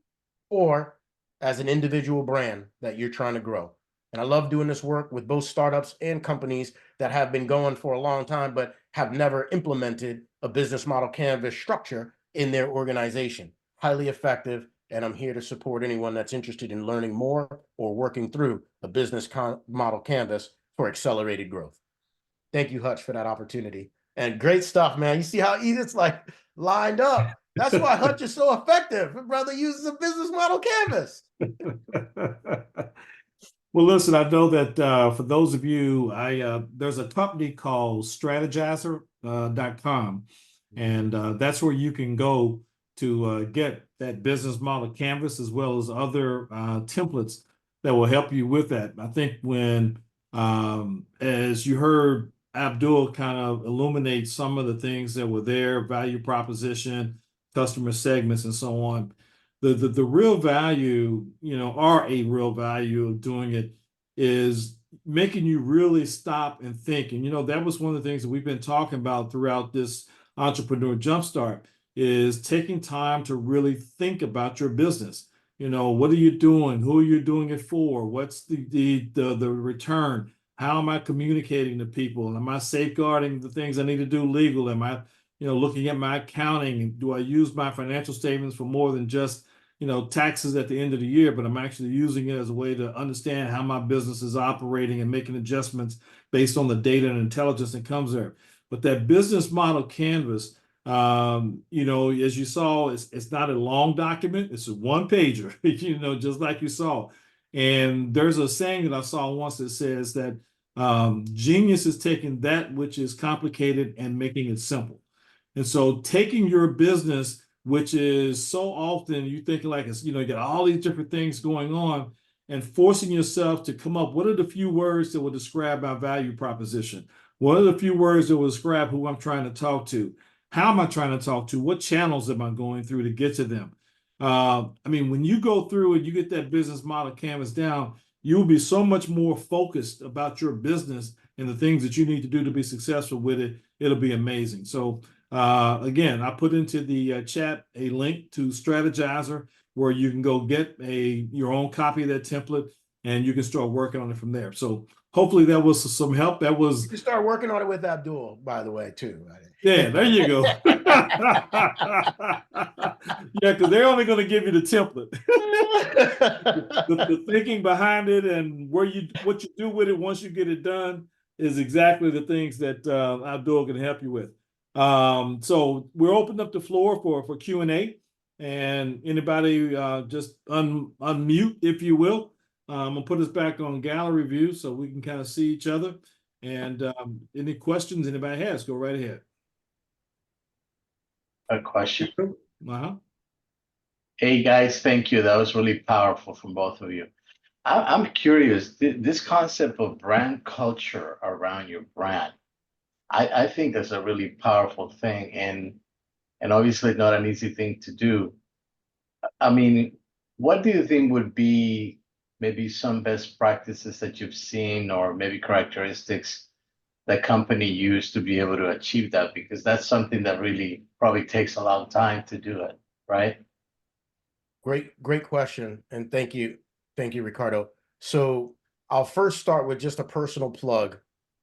or as an individual brand that you're trying to grow. And I love doing this work with both startups and companies that have been going for a long time, but have never implemented a business model canvas structure in their organization. Highly effective. And I'm here to support anyone that's interested in learning more or working through a business model canvas for accelerated growth. Thank you, Hutch, for that opportunity. And great stuff, man. You see how easy it's like lined up. That's why Hutch is so effective. My brother uses a business model canvas. Well, listen, I know that for those of you, there's a company called strategizer.com, and that's where you can go to get that business model canvas as well as other templates that will help you with that. I think when, as you heard Abdul kind of illuminate some of the things that were there, value proposition, customer segments, and so on, the real value, or a real value of doing it is making you really stop and think. And, that was one of the things that we've been talking about throughout this Entrepreneur Jumpstart, is taking time to really think about your business. What are you doing? Who are you doing it for? What's the return? How am I communicating to people? Am I safeguarding the things I need to do legal? Am I, looking at my accounting? Do I use my financial statements for more than just, taxes at the end of the year, but I'm actually using it as a way to understand how my business is operating and making adjustments based on the data and intelligence that comes there. But that business model canvas, as you saw, it's not a long document. It's a one-pager, just like you saw. And there's a saying that I saw once that says that genius is taking that which is complicated and making it simple. And so taking your business, which is so often you think like it's, you got all these different things going on, and forcing yourself to come up, what are the few words that will describe my value proposition? What are the few words that will describe who I'm trying to talk to? How am I trying to talk to? What channels am I going through to get to them? When you go through and you get that business model canvas down, you'll be so much more focused about your business and the things that you need to do to be successful with it. It'll be amazing. So again, I put into the chat a link to Strategizer where you can go get your own copy of that template and you can start working on it from there. So hopefully that was some help. That was You can start working on it with Abdul, by the way, too. yeah, there you go. Yeah, because they're only going to give you the template. The thinking behind it and what you do with it once you get it done is exactly the things that Abdul can help you with. So we're opening up the floor for Q&A, and anybody just unmute, if you will. I'm gonna put us back on gallery view so we can kind of see each other. And any questions anybody has, go right ahead. A question. Uh-huh. Hey guys, thank you. That was really powerful from both of you. I'm curious, this concept of brand culture around your brand, I think that's a really powerful thing and obviously not an easy thing to do. I mean, what do you think would be maybe some best practices that you've seen or maybe characteristics that company use to be able to achieve that? Because that's something that really probably takes a long time to do it, right? Great question. And thank you, Ricardo. So I'll first start with just a personal plug.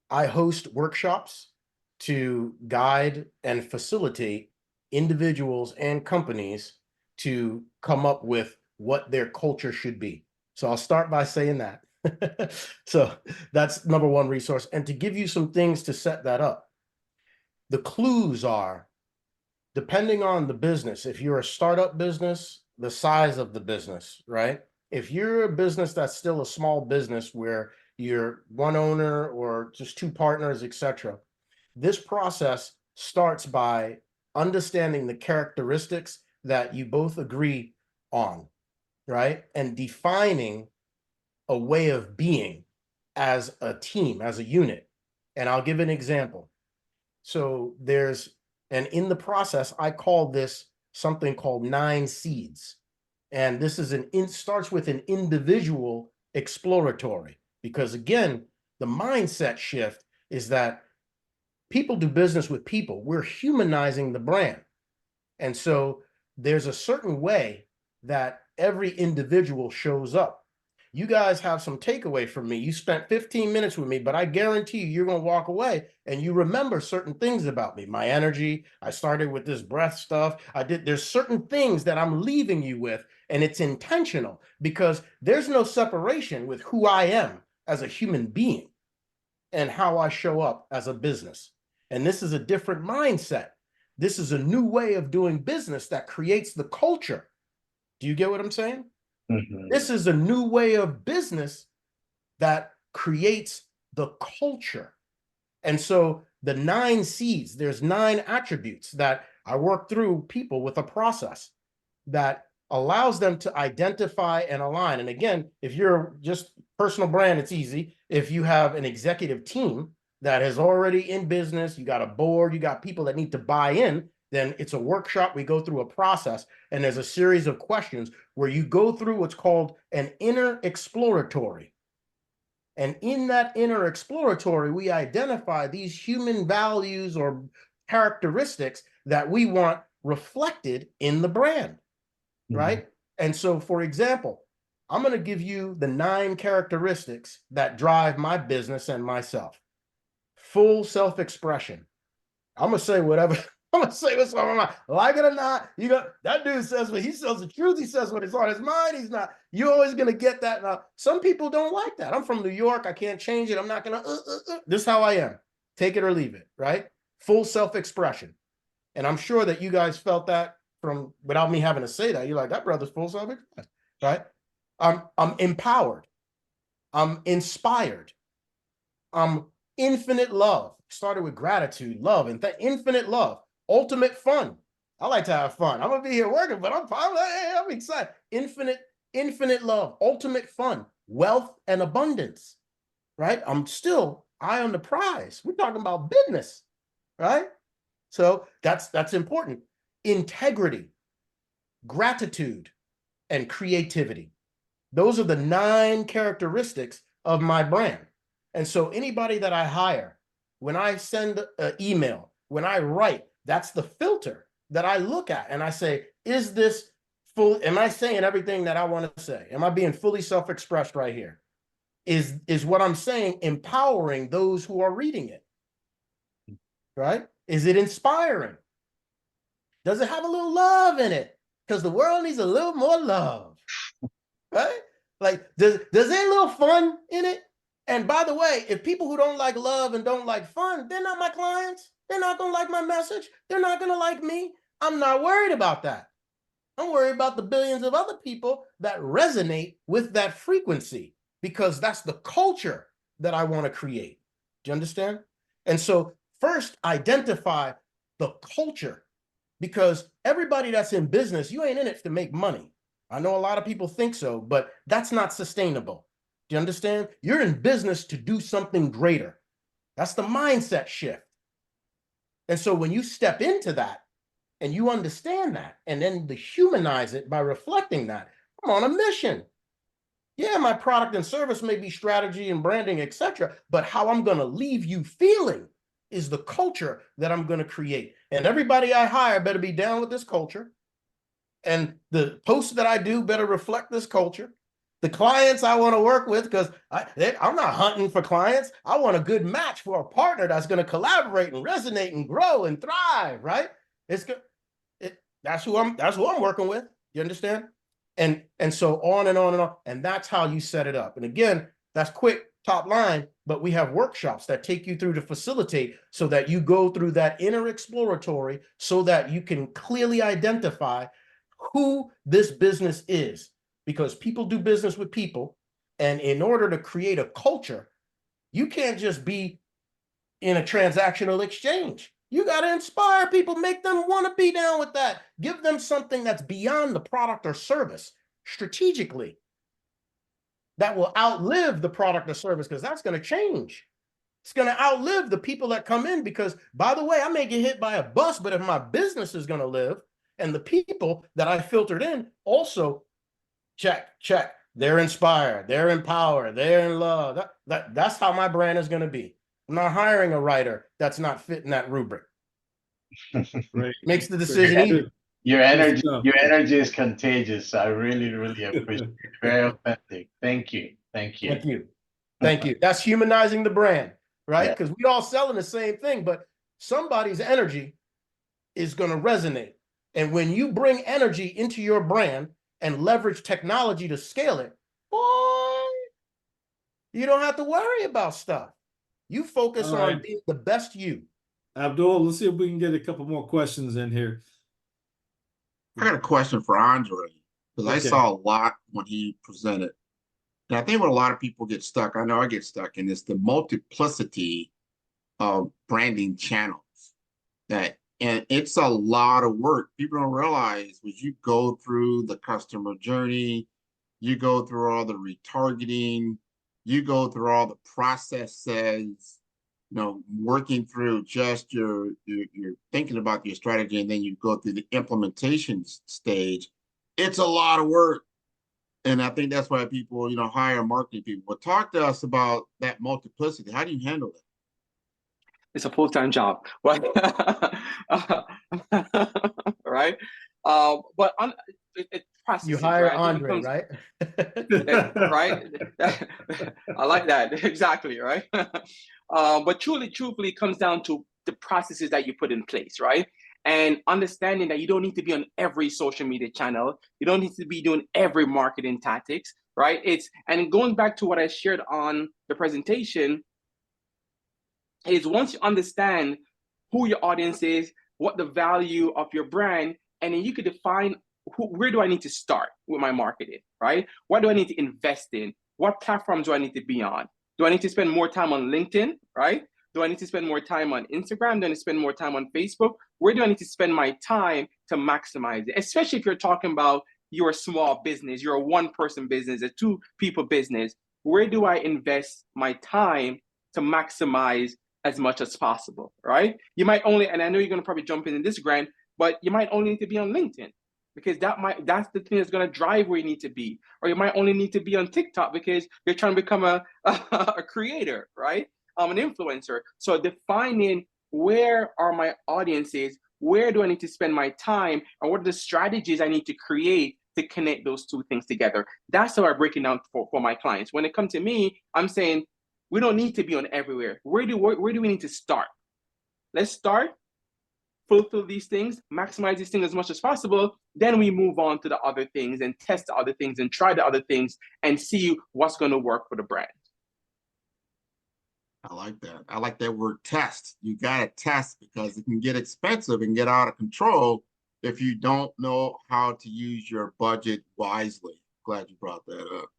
I host workshops to guide and facilitate individuals and companies to come up with what their culture should be. So I'll start by saying that. So that's number one resource. And to give you some things to set that up, the clues are, depending on the business, if you're a startup business, the size of the business, right? If you're a business that's still a small business where you're one owner or just two partners, etc., this process starts by understanding the characteristics that you both agree on, right? And defining a way of being as a team, as a unit. And I'll give an example. So and in the process, I call this something called 9 seeds. And this is starts with an individual exploratory, because again, the mindset shift is that people do business with people. We're humanizing the brand. And so there's a certain way that every individual shows up. You guys have some takeaway from me. You spent 15 minutes with me, but I guarantee you're going to walk away and you remember certain things about me. My energy, I started with this breath stuff. There's certain things that I'm leaving you with, and it's intentional because there's no separation with who I am as a human being and how I show up as a business. And this is a different mindset. This is a new way of doing business that creates the culture. Do you get what I'm saying? Mm-hmm. This is a new way of business that creates the culture. And so the 9 seeds, there's 9 attributes that I work through people with a process that allows them to identify and align. And again, if you're just personal brand, it's easy. If you have an executive team that is already in business, you got a board, you got people that need to buy in, then it's a workshop. We go through a process and there's a series of questions where you go through what's called an inner exploratory. And in that inner exploratory, we identify these human values or characteristics that we want reflected in the brand, right? And so, for example, I'm going to give you the 9 characteristics that drive my business and myself. Full self-expression. I'm going to say whatever. I'm going to say what's on my mind. Like it or not, that dude says what he says the truth. He says what is on his mind. You're always going to get that. Now, some people don't like that. I'm from New York. I can't change it. I'm not going to, This is how I am. Take it or leave it, right? Full self-expression. And I'm sure that you guys felt that from, without me having to say that. You're like, that brother's full self-expression, right? I'm empowered. I'm inspired. I'm infinite love. Started with gratitude, love, and infinite love. Ultimate fun. I like to have fun. I'm gonna be here working, but I'm excited. Infinite love, ultimate fun, wealth and abundance, right? I'm still eye on the prize. We're talking about business, right? So that's important. Integrity, gratitude, and creativity. Those are the 9 characteristics of my brand. And so anybody that I hire, when I send an email, when I write, that's the filter that I look at. And I say, is this full? Am I saying everything that I want to say? Am I being fully self-expressed right here? Is what I'm saying empowering those who are reading it? Right? Is it inspiring? Does it have a little love in it? Because the world needs a little more love. Right? Like, does there a little fun in it? And by the way, if people who don't like love and don't like fun, they're not my clients. They're not going to like my message. They're not going to like me. I'm not worried about that. I'm worried about the billions of other people that resonate with that frequency, because that's the culture that I want to create. Do you understand? And so first, identify the culture, because everybody that's in business, you ain't in it to make money. I know a lot of people think so, but that's not sustainable. Do you understand? You're in business to do something greater. That's the mindset shift. And so when you step into that and you understand that, and then to humanize it by reflecting that, I'm on a mission. Yeah, my product and service may be strategy and branding, etc., but how I'm going to leave you feeling is the culture that I'm going to create. And everybody I hire better be down with this culture. And the posts that I do better reflect this culture. The clients I want to work with, because I'm not hunting for clients. I want a good match for a partner that's going to collaborate and resonate and grow and thrive, right? It's good. That's who I'm working with. You understand? And so on and on and on. And that's how you set it up. And again, that's quick top line, but we have workshops that take you through to facilitate so that you go through that inner exploratory so that you can clearly identify who this business is, because people do business with people. And in order to create a culture, you can't just be in a transactional exchange. You got to inspire people, make them want to be down with that. Give them something that's beyond the product or service strategically that will outlive the product or service, because that's going to change. It's going to outlive the people that come in, because, by the way, I may get hit by a bus, but if my business is going to live and the people that I filtered in also check, they're inspired, they're empowered, they're in love. That's how my brand is going to be. I'm not hiring a writer that's not fitting that rubric. Great. Makes the decision easy. Your energy is contagious. I really, really appreciate it. Very authentic. Thank you. Thank you. That's humanizing the brand, right? Because we all selling the same thing, but somebody's energy is going to resonate. And when you bring energy into your brand and leverage technology to scale it, boy, you don't have to worry about stuff. You focus on being the best you. Abdul, let's see if we can get a couple more questions in here. I got a question for Andre, because I saw a lot when he presented. And I think what a lot of people get stuck, I know I get stuck in, is the multiplicity of branding channels. And it's a lot of work. People don't realize when you go through the customer journey, you go through all the retargeting, you go through all the processes, working through just you're thinking about your strategy, and then you go through the implementation stage. It's a lot of work. And I think that's why people, hire marketing people. But talk to us about that multiplicity. How do you handle it? It's a full-time job, right? Right? But you hire Andre, right? Right? I like that. Exactly, right? But truthfully, it comes down to the processes that you put in place, right? And understanding that you don't need to be on every social media channel. You don't need to be doing every marketing tactics, right? And going back to what I shared on the presentation, is once you understand who your audience is, what the value of your brand, and then you can define where do I need to start with my marketing, right? What do I need to invest in? What platforms do I need to be on? Do I need to spend more time on LinkedIn, right? Do I need to spend more time on Instagram? Do I need to spend more time on Facebook? Where do I need to spend my time to maximize it? Especially if you're talking about your small business, you're a one-person business, a two-people business. Where do I invest my time to maximize as much as possible, right? You might only, and I know you're going to probably jump in this, Grant, but you might only need to be on LinkedIn. because that's the thing that's going to drive where you need to be. Or you might only need to be on TikTok because you're trying to become a creator, right? An influencer. So defining where are my audiences, where do I need to spend my time, and what are the strategies I need to create to connect those two things together. That's how I break it down for my clients. When it comes to me, I'm saying we don't need to be on everywhere. Where do we need to start? Let's start, fulfill these things, maximize these things as much as possible. Then we move on to the other things and test the other things and try the other things and see what's going to work for the brand. I like that. I like that word test. You got to test because it can get expensive and get out of control if you don't know how to use your budget wisely. Glad you brought that up.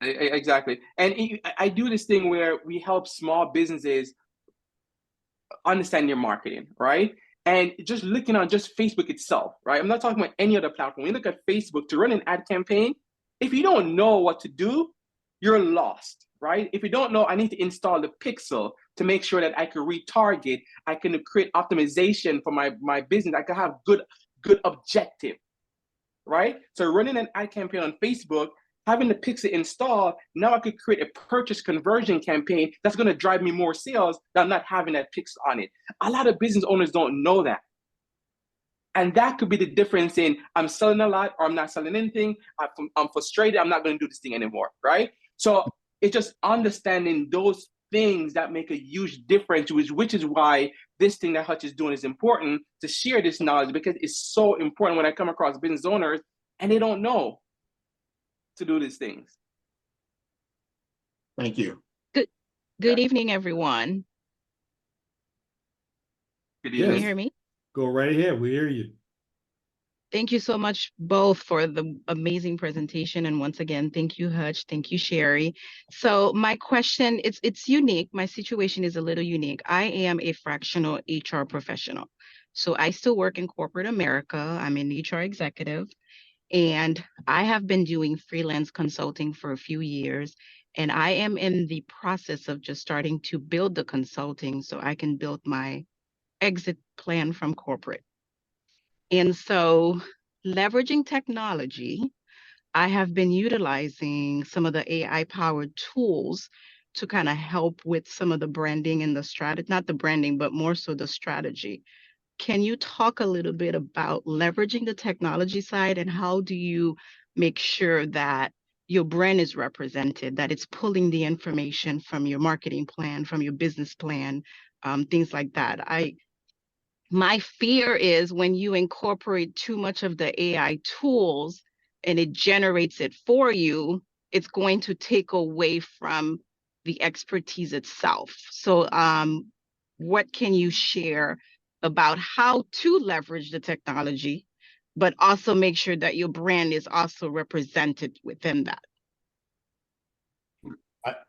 Exactly. And I do this thing where we help small businesses understand your marketing, right? And just looking on just Facebook itself, right? I'm not talking about any other platform. When you look at Facebook to run an ad campaign, if you don't know what to do, you're lost, right? If you don't know, I need to install the pixel to make sure that I can retarget, I can create optimization for my business, I can have good objective, right? So running an ad campaign on Facebook, having the pixel installed, now I could create a purchase conversion campaign that's going to drive me more sales than not having that pixel on it. A lot of business owners don't know that. And that could be the difference in I'm selling a lot or I'm not selling anything. I'm frustrated. I'm not going to do this thing anymore, right? So it's just understanding those things that make a huge difference, which is why this thing that Hutch is doing is important to share this knowledge, because it's so important when I come across business owners and they don't know to do these things. Thank you. Good evening, everyone. Good Yes. Can evening. you hear me? Go right ahead. We hear you. Thank you so much both for the amazing presentation. And once again, thank you, Hutch. Thank you, Sherry. So my question, it's unique. My situation is a little unique. I am a fractional HR professional. So I still work in corporate America. I'm an HR executive. And I have been doing freelance consulting for a few years. And I am in the process of just starting to build the consulting so I can build my exit plan from corporate. And so leveraging technology, I have been utilizing some of the AI-powered tools to kind of help with some of the branding and the strategy, not the branding, but more so the strategy. Can you talk a little bit about leveraging the technology side and how do you make sure that your brand is represented, that it's pulling the information from your marketing plan, from your business plan, things like that? My fear is when you incorporate too much of the AI tools and it generates it for you, it's going to take away from the expertise itself. So what can you share about how to leverage the technology, but also make sure that your brand is also represented within that?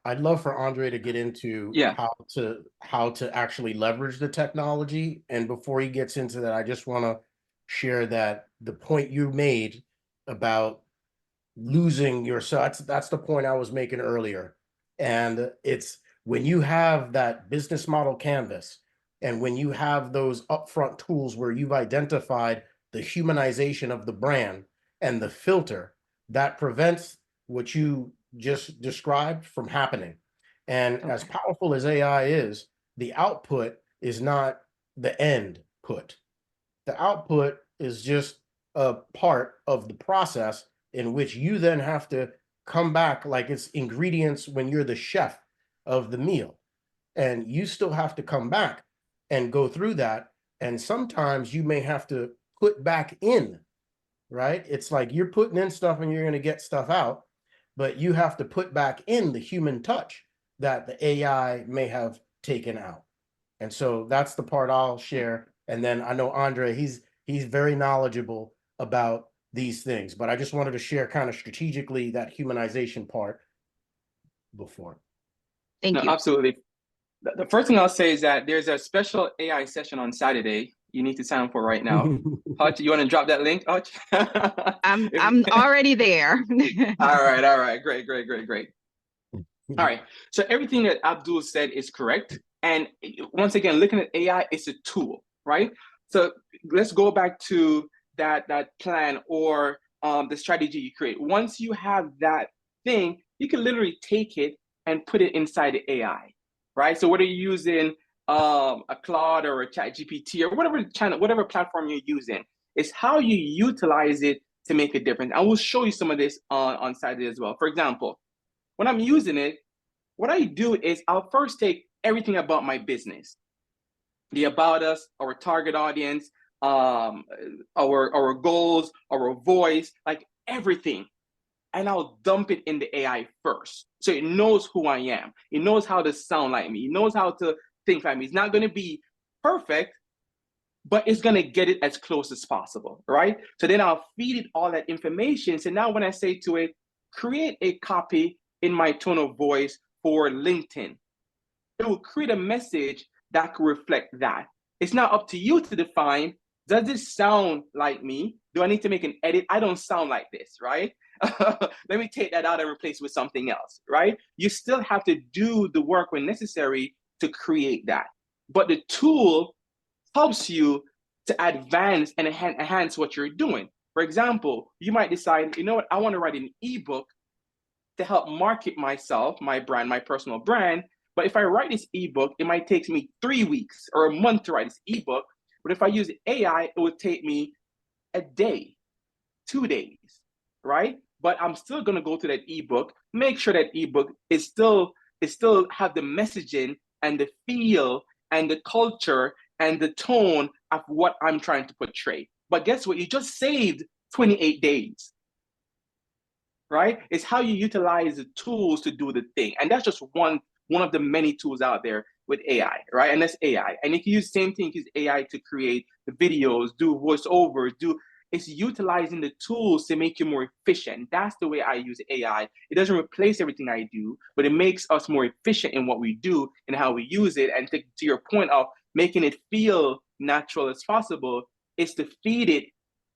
I'd love for Andre to get into how to actually leverage the technology. And before he gets into that, I just want to share that the point you made about losing yourself, that's the point I was making earlier. And it's when you have that business model canvas and when you have those upfront tools where you've identified the humanization of the brand and the filter, that prevents what you just described from happening. And as powerful as AI is, the output is not the end put. The output is just a part of the process in which you then have to come back like it's ingredients when you're the chef of the meal. And you still have to come back and go through that. And sometimes you may have to put back in, right? It's like you're putting in stuff and you're going to get stuff out, but you have to put back in the human touch that the AI may have taken out. And so that's the part I'll share. And then I know Andre, he's very knowledgeable about these things, but I just wanted to share kind of strategically that humanization part before. Thank you. Absolutely. The first thing I'll say is that there's a special AI session on Saturday you need to sign up for right now. Hutch, you want to drop that link, Hutch? I'm already there. All right. Great. All right. So everything that Abdul said is correct. And once again, looking at AI, it's a tool, right? So let's go back to that plan or the strategy you create. Once you have that thing, you can literally take it and put it inside the AI, right? So whether you're using a Claude or a Chat GPT or whatever channel, whatever platform you're using, it's how you utilize it to make a difference. I will show you some of this on Saturday as well. For example, when I'm using it, what I do is I'll first take everything about my business, the about us, our target audience, our goals, our voice, like everything, and I'll dump it in the AI first. So it knows who I am. It knows how to sound like me. It knows how to think like me. It's not going to be perfect, but it's going to get it as close as possible, right? So then I'll feed it all that information. So now when I say to it, create a copy in my tone of voice for LinkedIn, it will create a message that could reflect that. It's now up to you to define, does this sound like me? Do I need to make an edit? I don't sound like this, right? Let me take that out and replace it with something else, right? You still have to do the work when necessary to create that. But the tool helps you to advance and enhance what you're doing. For example, you might decide, you know what, I want to write an ebook to help market myself, my brand, my personal brand. But if I write this ebook, it might take me 3 weeks or a month to write this ebook. But if I use AI, it would take me a day, 2 days, right? But I'm still gonna go to that ebook, make sure that ebook is still have the messaging and the feel and the culture and the tone of what I'm trying to portray. But guess what? You just saved 28 days, right? It's how you utilize the tools to do the thing. And that's just one of the many tools out there with AI, right? And that's AI. And if you use the same thing, use AI to create the videos, do voiceovers, it's utilizing the tools to make you more efficient. That's the way I use AI. It doesn't replace everything I do, but it makes us more efficient in what we do and how we use it. And to your point of making it feel natural as possible, is to feed it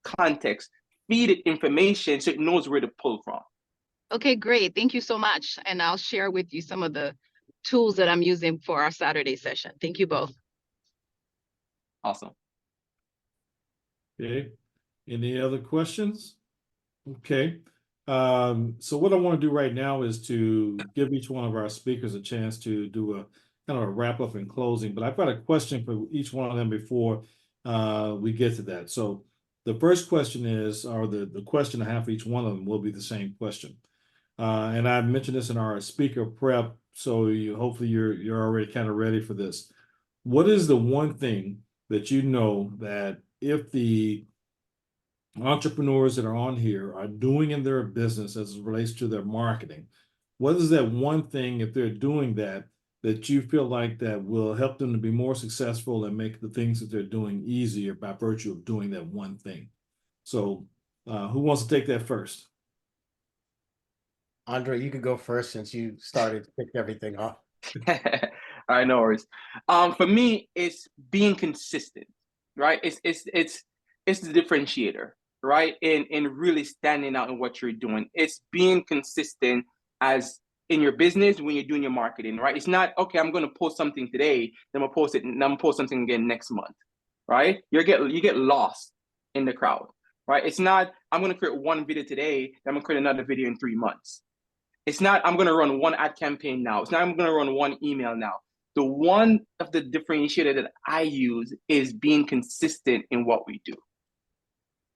context, feed it information so it knows where to pull from. Okay, great. Thank you so much. And I'll share with you some of the tools that I'm using for our Saturday session. Thank you both. Awesome. Okay. Any other questions? Okay. So what I want to do right now is to give each one of our speakers a chance to do a kind of a wrap up and closing, but I've got a question for each one of them before we get to that. So the first question is, or the question I have for each one of them will be the same question. And I've mentioned this in our speaker prep, so hopefully you're already kind of ready for this. What is the one thing that you know that if the entrepreneurs that are on here are doing in their business as it relates to their marketing, what is that one thing, if they're doing that you feel like that will help them to be more successful and make the things that they're doing easier by virtue of doing that one thing? So who wants to take that first? Andre, you could go first since you started to pick everything off. All right, no worries. For me, it's being consistent, right? It's the differentiator, right? In really standing out in what you're doing. It's being consistent as in your business when you're doing your marketing, right? It's not, okay, I'm going to post something today, then I'm going to post something again next month, right? You get lost in the crowd, right? It's not, I'm going to create one video today, then I'm going to create another video in 3 months. It's not, I'm going to run one ad campaign now. It's not, I'm going to run one email now. The one of the differentiator that I use is being consistent in what we do.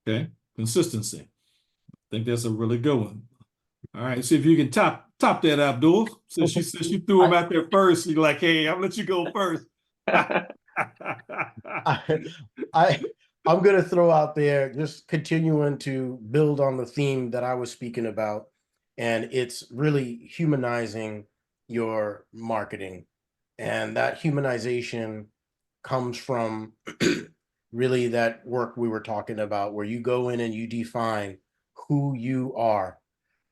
Okay, consistency. I think that's a really good one. All right, see if you can top that, Abdul. Since you threw him out there first, you're like, hey, I'll let you go first. I'm going to throw out there, just continuing to build on the theme that I was speaking about, and it's really humanizing your marketing. And that humanization comes from really that work we were talking about, where you go in and you define who you are,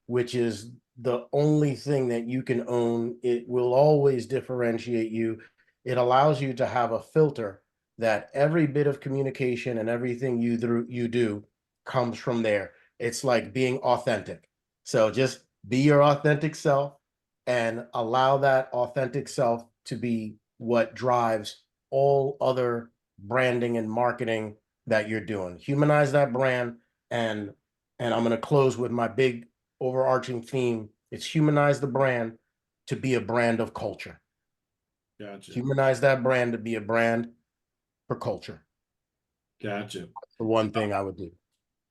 which is the only thing that you can own. It will always differentiate you. It allows you to have a filter that every bit of communication and everything you do comes from there. It's like being authentic. So just be your authentic self and allow that authentic self to be what drives all other branding and marketing that you're doing. Humanize that brand. And I'm going to close with my big overarching theme. It's humanize the brand to be a brand of culture. Gotcha. Humanize that brand to be a brand for culture. Gotcha. That's the one thing I would do.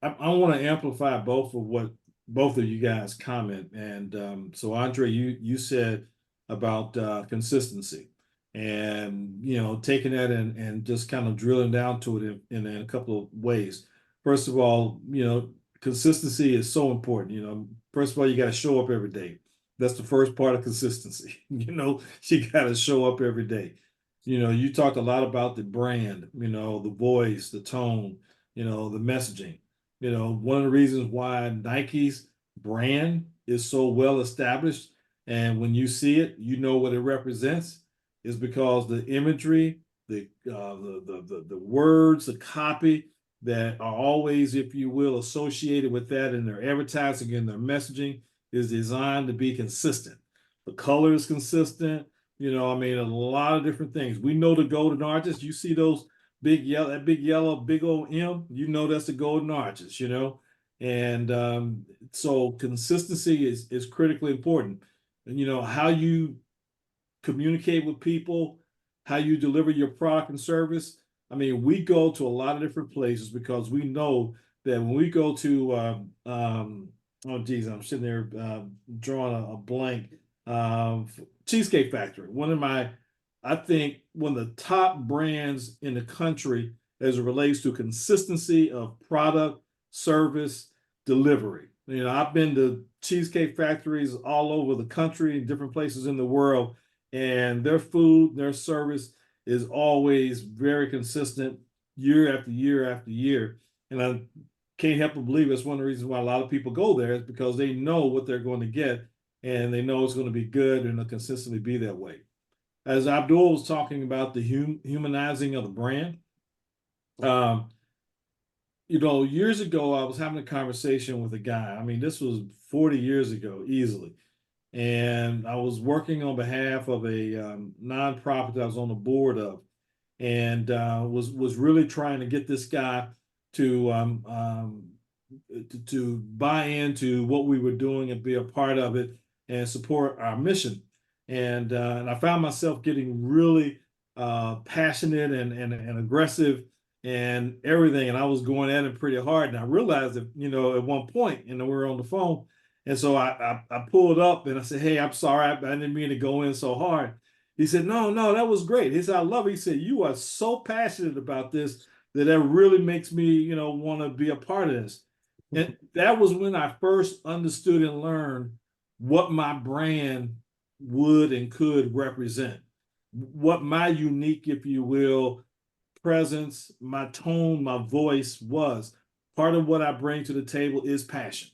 I want to amplify both of what both of you guys comment. And so Andre, you said about consistency, and taking that and just kind of drilling down to it in a couple of ways. First of all, consistency is so important. First of all, you got to show up every day. That's the first part of consistency. You got to show up every day. You talked a lot about the brand, the voice, the tone, the messaging. One of the reasons why Nike's brand is so well established, and when you see it, you know what it represents, is because the imagery, the words, the copy that are always, if you will, associated with that in their advertising and their messaging is designed to be consistent. The color is consistent. A lot of different things. We know the golden arches. You see those big yellow, big old M, that's the golden arches, and so consistency is critically important. And how you communicate with people, how you deliver your product and service. We go to a lot of different places because we know that when we go to oh geez, I'm sitting there drawing a blank. Cheesecake Factory, I think one of the top brands in the country as it relates to consistency of product, service, delivery. I've been to cheesecake factories all over the country, different places in the world, and their food, their service is always very consistent year after year after year. And I can't help but believe it's one of the reasons why a lot of people go there, is because they know what they're going to get and they know it's going to be good and it'll consistently be that way. As Abdul was talking about the humanizing of the brand, years ago, I was having a conversation with a guy. This was 40 years ago, easily. And I was working on behalf of a nonprofit that I was on the board of, and was really trying to get this guy to buy into what we were doing and be a part of it and support our mission. And I found myself getting really passionate and aggressive and everything. And I was going at it pretty hard. And I realized that, at one point, we were on the phone. And so I pulled up and I said, "Hey, I'm sorry. I didn't mean to go in so hard." He said, No, that was great. He said, "I love it." He said, "You are so passionate about this that really makes me, want to be a part of this." And that was when I first understood and learned what my brand would and could represent, what my unique, if you will, presence, my tone, my voice was. Part of what I bring to the table is passion.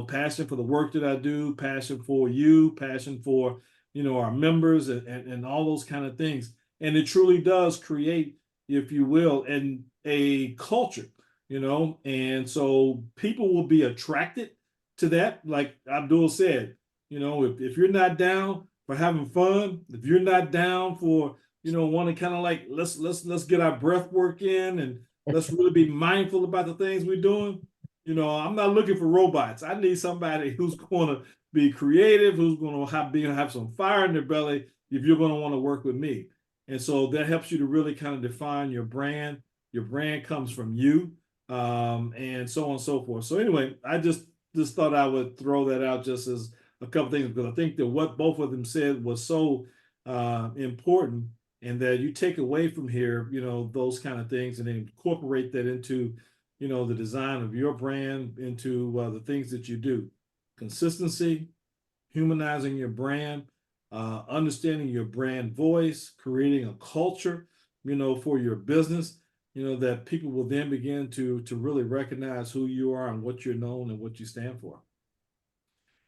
Passion for the work that I do, passion for you, passion for, our members and all those kind of things. And it truly does create, if you will, a culture, and so people will be attracted to that. Like Abdul said, if you're not down for having fun, if you're not down for, want to kind of like, let's get our breath work in and let's really be mindful about the things we're doing. I'm not looking for robots. I need somebody who's going to be creative, who's going to have some fire in their belly if you're going to want to work with me. And so that helps you to really kind of define your brand. Your brand comes from you, and so on and so forth. So anyway, I just thought I would throw that out just as a couple things, because I think that what both of them said was so important, and that you take away from here, those kind of things, and then incorporate that into, the design of your brand, into the things that you do. Consistency, humanizing your brand, understanding your brand voice, creating a culture, for your business, that people will then begin to really recognize who you are and what you're known and what you stand for.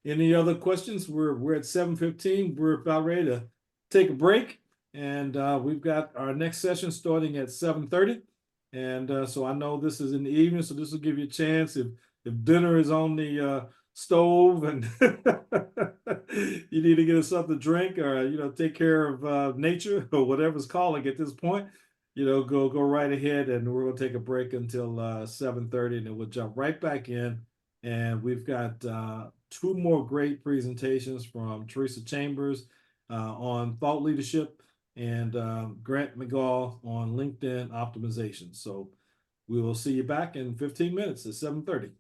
Any other questions? We're at 7:15. We're about ready to take a break, and we've got our next session starting at 7:30. And so I know this is in the evening, so this will give you a chance if dinner is on the stove and you need to get us something to drink, or take care of nature or whatever's calling at this point. go right ahead, and we're gonna take a break until 7:30, and then we'll jump right back in. And we've got two more great presentations from Teresa Chambers on thought leadership and Grant McGaw on LinkedIn optimization. So we will see you back in 15 minutes at 7:30.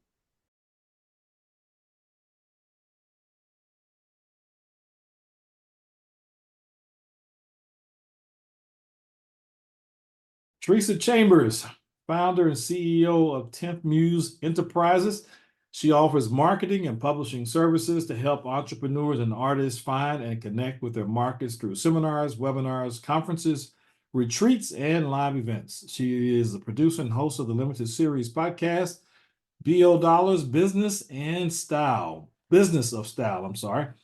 Teresa Chambers, founder and CEO of 10th Muse Enterprises. She offers marketing and publishing services to help entrepreneurs and artists find and connect with their markets through seminars, webinars, conferences, retreats, and live events. She is the producer and host of the limited series podcast, B.O. Dollars Business of Style.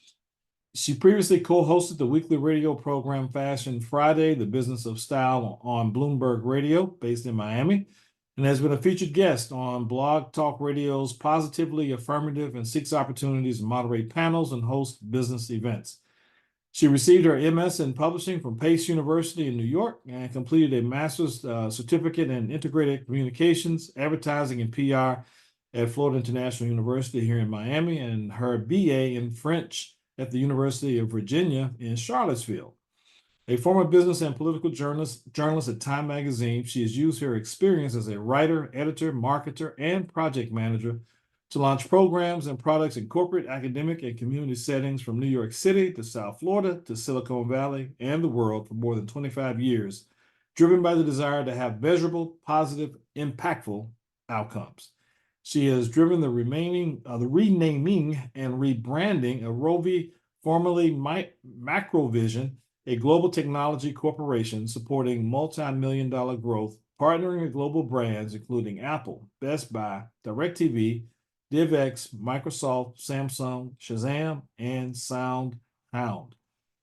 She previously co-hosted the weekly radio program Fashion Friday, The Business of Style on Bloomberg Radio, based in Miami, and has been a featured guest on Blog Talk Radio's Positively Affirmative, and seeks opportunities to moderate panels and host business events. She received her MS in publishing from Pace University in New York and completed a master's certificate in integrated communications, advertising, and PR at Florida International University here in Miami, and her BA in French at the University of Virginia in Charlottesville. A former business and political journalist at Time Magazine, she has used her experience as a writer, editor, marketer, and project manager to launch programs and products in corporate, academic, and community settings from New York City to South Florida to Silicon Valley and the world for more than 25 years, driven by the desire to have measurable, positive, impactful outcomes. She has driven the renaming and rebranding of Rovi, formerly Macrovision, a global technology corporation supporting multi-million-dollar growth, partnering with global brands including Apple, Best Buy, DirecTV, DivX, Microsoft, Samsung, Shazam, and SoundHound.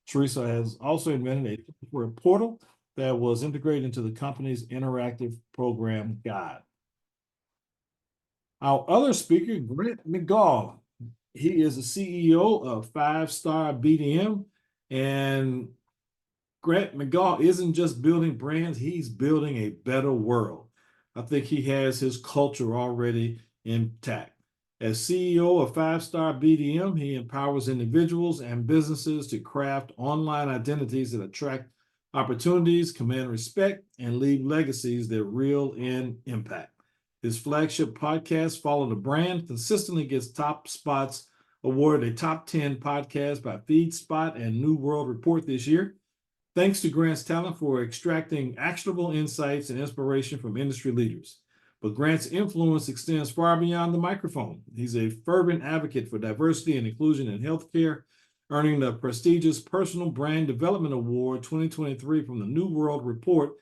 Teresa has also invented a portal that was integrated into the company's interactive program guide. Our other speaker, Grant McGaw, he is the CEO of 5 Star BDM, and Grant McGaw isn't just building brands, he's building a better world. I think he has his culture already intact. As CEO of 5 Star BDM, he empowers individuals and businesses to craft online identities that attract opportunities, command respect, and leave legacies that reel in impact. His flagship podcast, Follow the Brand, consistently gets top spots, awarded a top 10 podcast by FeedSpot and New World Report this year. Thanks to Grant's talent for extracting actionable insights and inspiration from industry leaders. But Grant's influence extends far beyond the microphone. He's a fervent advocate for diversity and inclusion in healthcare, earning the prestigious Personal Brand Development Award 2023 from the New World Report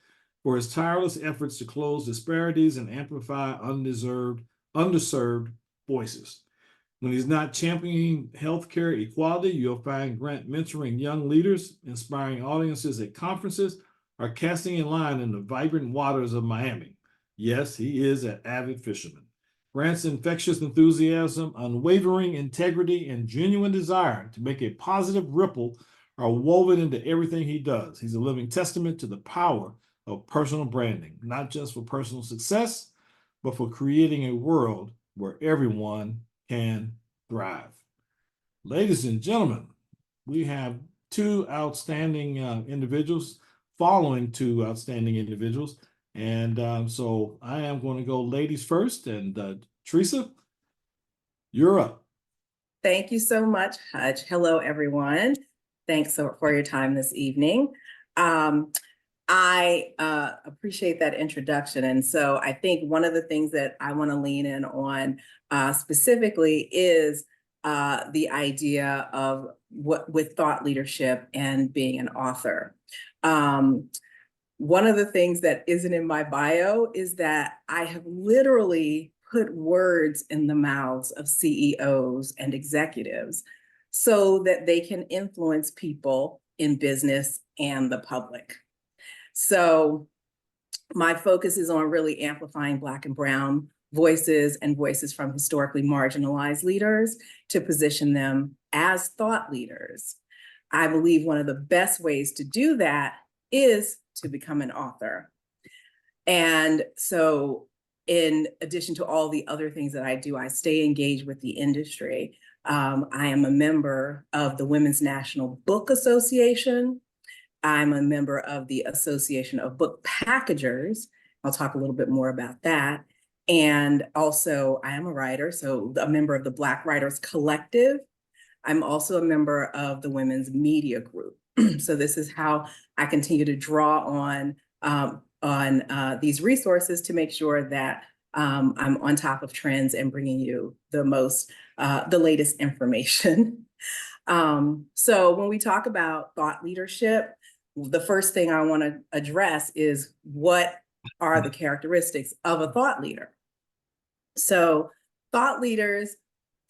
for his tireless efforts to close disparities and amplify underserved voices. When he's not championing healthcare equality, you'll find Grant mentoring young leaders, inspiring audiences at conferences, or casting a line in the vibrant waters of Miami. Yes, he is an avid fisherman. Grant's infectious enthusiasm, unwavering integrity, and genuine desire to make a positive ripple are woven into everything he does. He's a living testament to the power of personal branding, not just for personal success, but for creating a world where everyone can thrive. Ladies and gentlemen, we have two outstanding individuals following two outstanding individuals. And so I am going to go ladies first. And Teresa, you're up. Thank you so much, Hutch. Hello, everyone. Thanks for your time this evening. I appreciate that introduction. And so I think one of the things that I want to lean in on specifically is the idea of what with thought leadership and being an author. One of the things that isn't in my bio is that I have literally put words in the mouths of CEOs and executives so that they can influence people in business and the public. So my focus is on really amplifying Black and Brown voices and voices from historically marginalized leaders to position them as thought leaders. I believe one of the best ways to do that is to become an author. And so in addition to all the other things that I do, I stay engaged with the industry. I am a member of the Women's National Book Association. I'm a member of the Association of Book Packagers. I'll talk a little bit more about that. And also, I am a writer, so a member of the Black Writers Collective. I'm also a member of the Women's Media Group. So this is how I continue to draw on these resources to make sure that I'm on top of trends and bringing you the latest information. So when we talk about thought leadership, the first thing I want to address is what are the characteristics of a thought leader? So thought leaders,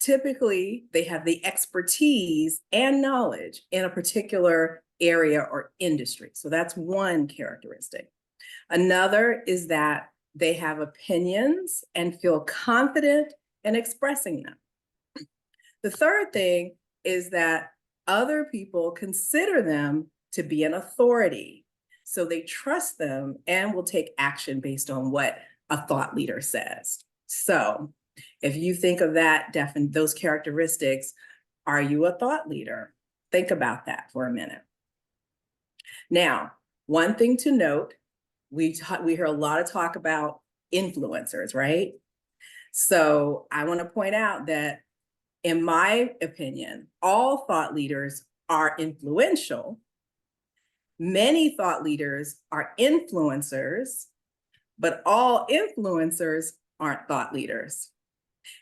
typically they have the expertise and knowledge in a particular area or industry. So that's one characteristic. Another is that they have opinions and feel confident in expressing them. The third thing is that other people consider them to be an authority. So they trust them and will take action based on what a thought leader says. So if you think of those characteristics, are you a thought leader? Think about that for a minute. Now, one thing to note, we hear a lot of talk about influencers, right? So I want to point out that in my opinion, all thought leaders are influential. Many thought leaders are influencers, but all influencers aren't thought leaders.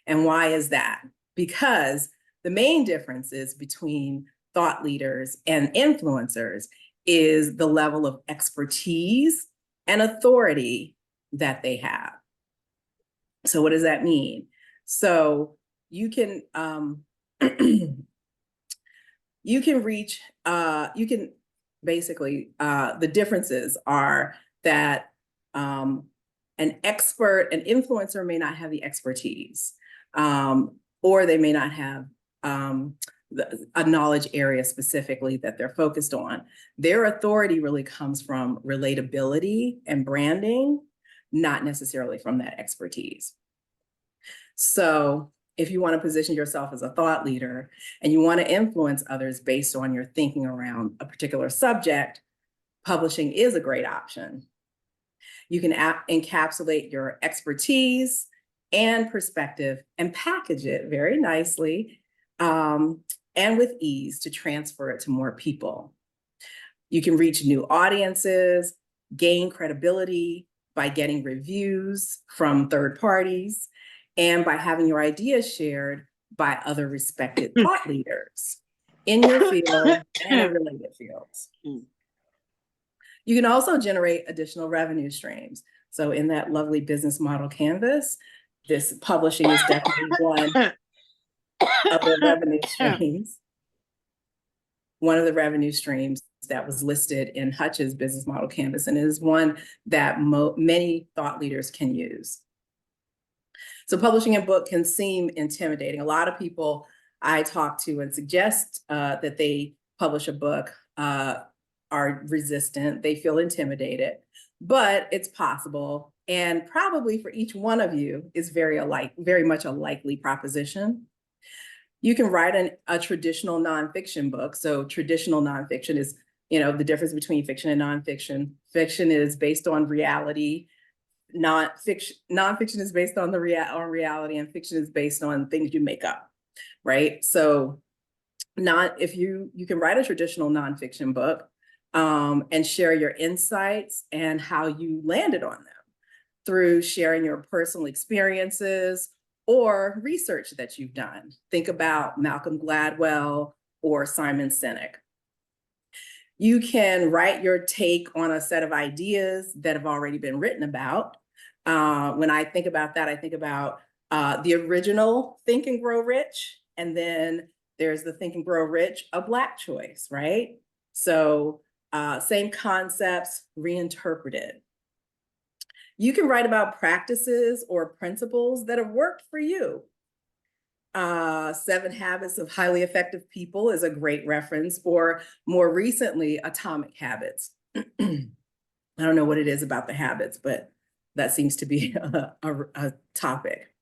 And why is that? Because the main differences between thought leaders and influencers is the level of expertise and authority that they have. So what does that mean? So you can basically the differences are that an influencer may not have the expertise, or they may not have a knowledge area specifically that they're focused on. Their authority really comes from relatability and branding, not necessarily from that expertise. So if you want to position yourself as a thought leader and you want to influence others based on your thinking around a particular subject, publishing is a great option. You can encapsulate your expertise and perspective and package it very nicely and with ease to transfer it to more people. You can reach new audiences, gain credibility by getting reviews from third parties, and by having your ideas shared by other respected thought leaders in your field and in related fields. You can also generate additional revenue streams. So in that lovely business model canvas, this publishing is definitely one of the revenue streams. One of the revenue streams that was listed in Hutch's business model canvas, and it is one that many thought leaders can use. So publishing a book can seem intimidating. A lot of people I talk to and suggest that they publish a book are resistant. They feel intimidated, but it's possible. And probably for each one of you is very much a likely proposition. You can write a traditional nonfiction book. So traditional nonfiction is, the difference between fiction and nonfiction. Fiction is based on reality. Nonfiction is based on reality, and fiction is based on things you make up, right? So if you can write a traditional nonfiction book and share your insights and how you landed on them through sharing your personal experiences or research that you've done. Think about Malcolm Gladwell or Simon Sinek. You can write your take on a set of ideas that have already been written about. When I think about that, I think about the original Think and Grow Rich, and then there's the Think and Grow Rich, a Black choice, right? So same concepts reinterpreted. You can write about practices or principles that have worked for you. 7 Habits of Highly Effective People is a great reference, or more recently, Atomic Habits. I don't know what it is about the habits, but That seems to be a topic.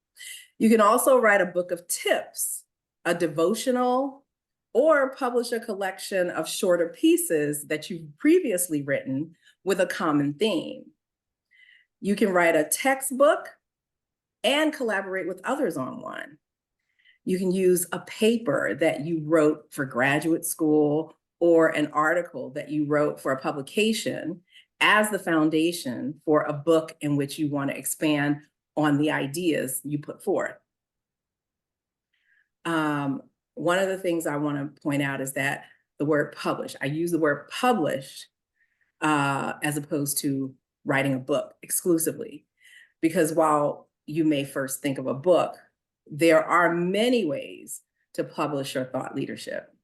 You can also write a book of tips, a devotional, or publish a collection of shorter pieces that you've previously written with a common theme. You can write a textbook and collaborate with others on one. You can use a paper that you wrote for graduate school or an article that you wrote for a publication as the foundation for a book in which you want to expand on the ideas you put forth. One of the things I want to point out is that the word publish, I use the word published as opposed to writing a book exclusively, because while you may first think of a book, there are many ways to publish your thought leadership.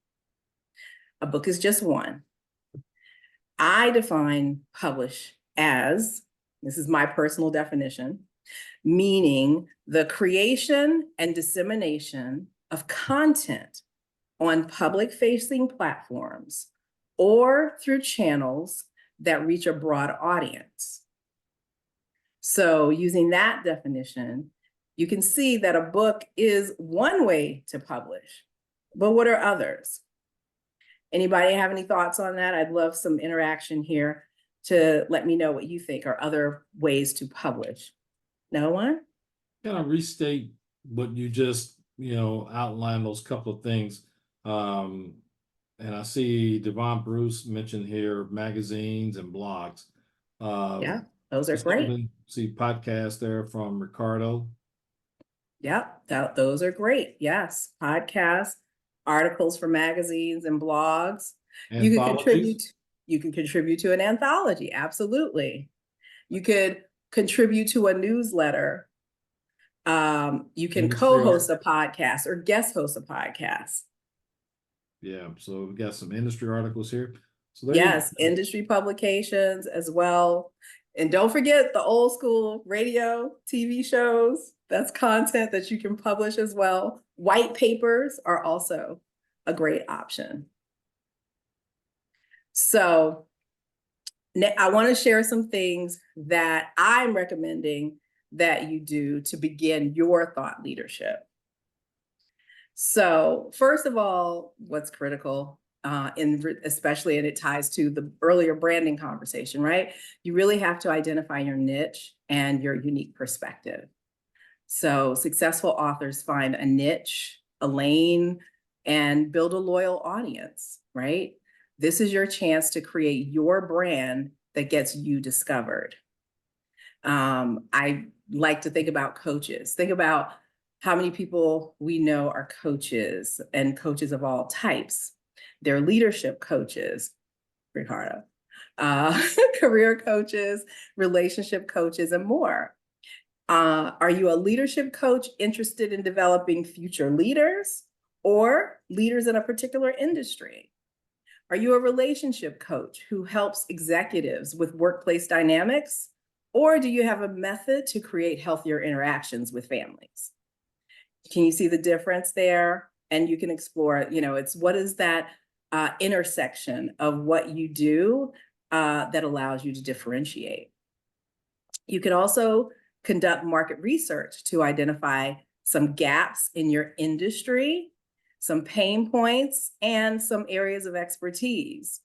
A book is just one. I define publish as, this is my personal definition, meaning the creation and dissemination of content on public-facing platforms or through channels that reach a broad audience. So using that definition, you can see that a book is one way to publish, but what are others? Anybody have any thoughts on that? I'd love some interaction here to let me know what you think are other ways to publish. No one? Kind of restate what you just, outlined, those couple of things. And I see Devon Bruce mentioned here magazines and blogs. Yeah, those are great. See podcasts there from Ricardo. Yep, those are great. Yes, podcasts, articles for magazines and blogs. You can contribute to an anthology, absolutely. You could contribute to a newsletter. You can co-host a podcast or guest host a podcast. Yeah, so we got some industry articles here. So yes, industry publications as well. And don't forget the old school radio, TV shows. That's content that you can publish as well. White papers are also a great option. So I want to share some things that I'm recommending that you do to begin your thought leadership. So first of all, what's critical, especially, and it ties to the earlier branding conversation, right? You really have to identify your niche and your unique perspective. So successful authors find a niche, a lane, and build a loyal audience, right? This is your chance to create your brand that gets you discovered. I like to think about coaches. Think about how many people we know are coaches, and coaches of all types. They're leadership coaches, Ricardo, career coaches, relationship coaches, and more. Are you a leadership coach interested in developing future leaders or leaders in a particular industry? Are you a relationship coach who helps executives with workplace dynamics? Or do you have a method to create healthier interactions with families? Can you see the difference there? And you can explore, it's what is that intersection of what you do that allows you to differentiate. You can also conduct market research to identify some gaps in your industry, some pain points, and some areas of expertise.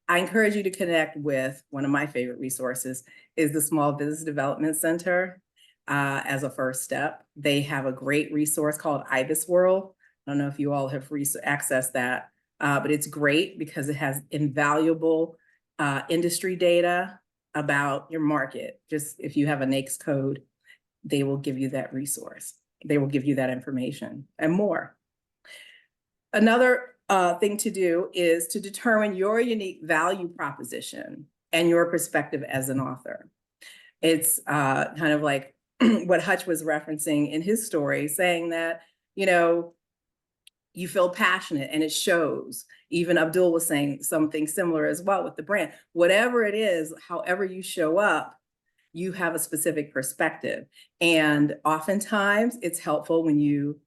I encourage you to connect with one of my favorite resources is the Small Business Development Center as a first step. They have a great resource called IBIS World. I don't know if you all have accessed that, but it's great because it has invaluable industry data about your market. Just if you have a NAICS code, they will give you that resource. They will give you that information and more. Another thing to do is to determine your unique value proposition and your perspective as an author. It's kind of like what Hutch was referencing in his story, saying that, you feel passionate and it shows. Even Abdul was saying something similar as well with the brand. Whatever it is, however you show up, you have a specific perspective. And oftentimes it's helpful when you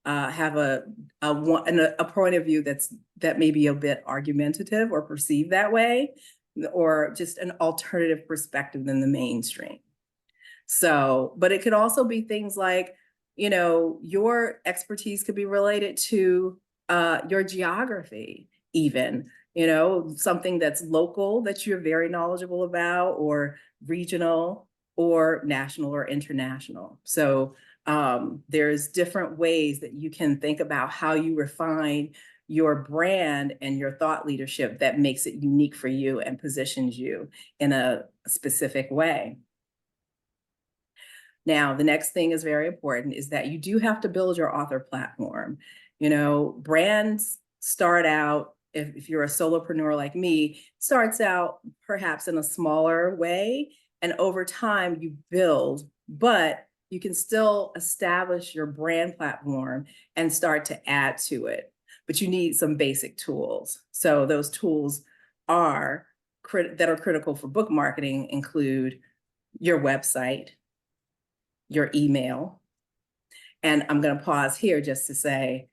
have a point of view that may be a bit argumentative or perceived that way, or just an alternative perspective than the mainstream. So, but it could also be things like, you know, your expertise could be related to your geography, even, you know, something that's local that you're very knowledgeable about, or regional, or national, or international. So there's different ways that you can think about how you refine your brand and your thought leadership that makes it unique for you and positions you in a specific way. Now, the next thing is very important, is that you do have to build your author platform. You know, brands start out, if you're a solopreneur like me, starts out perhaps in a smaller way, and over time you build, but you can still establish your brand platform and start to add to it. But you need some basic tools. So those tools are that are critical for book marketing include your website, your email. And I'm going to pause here just to say,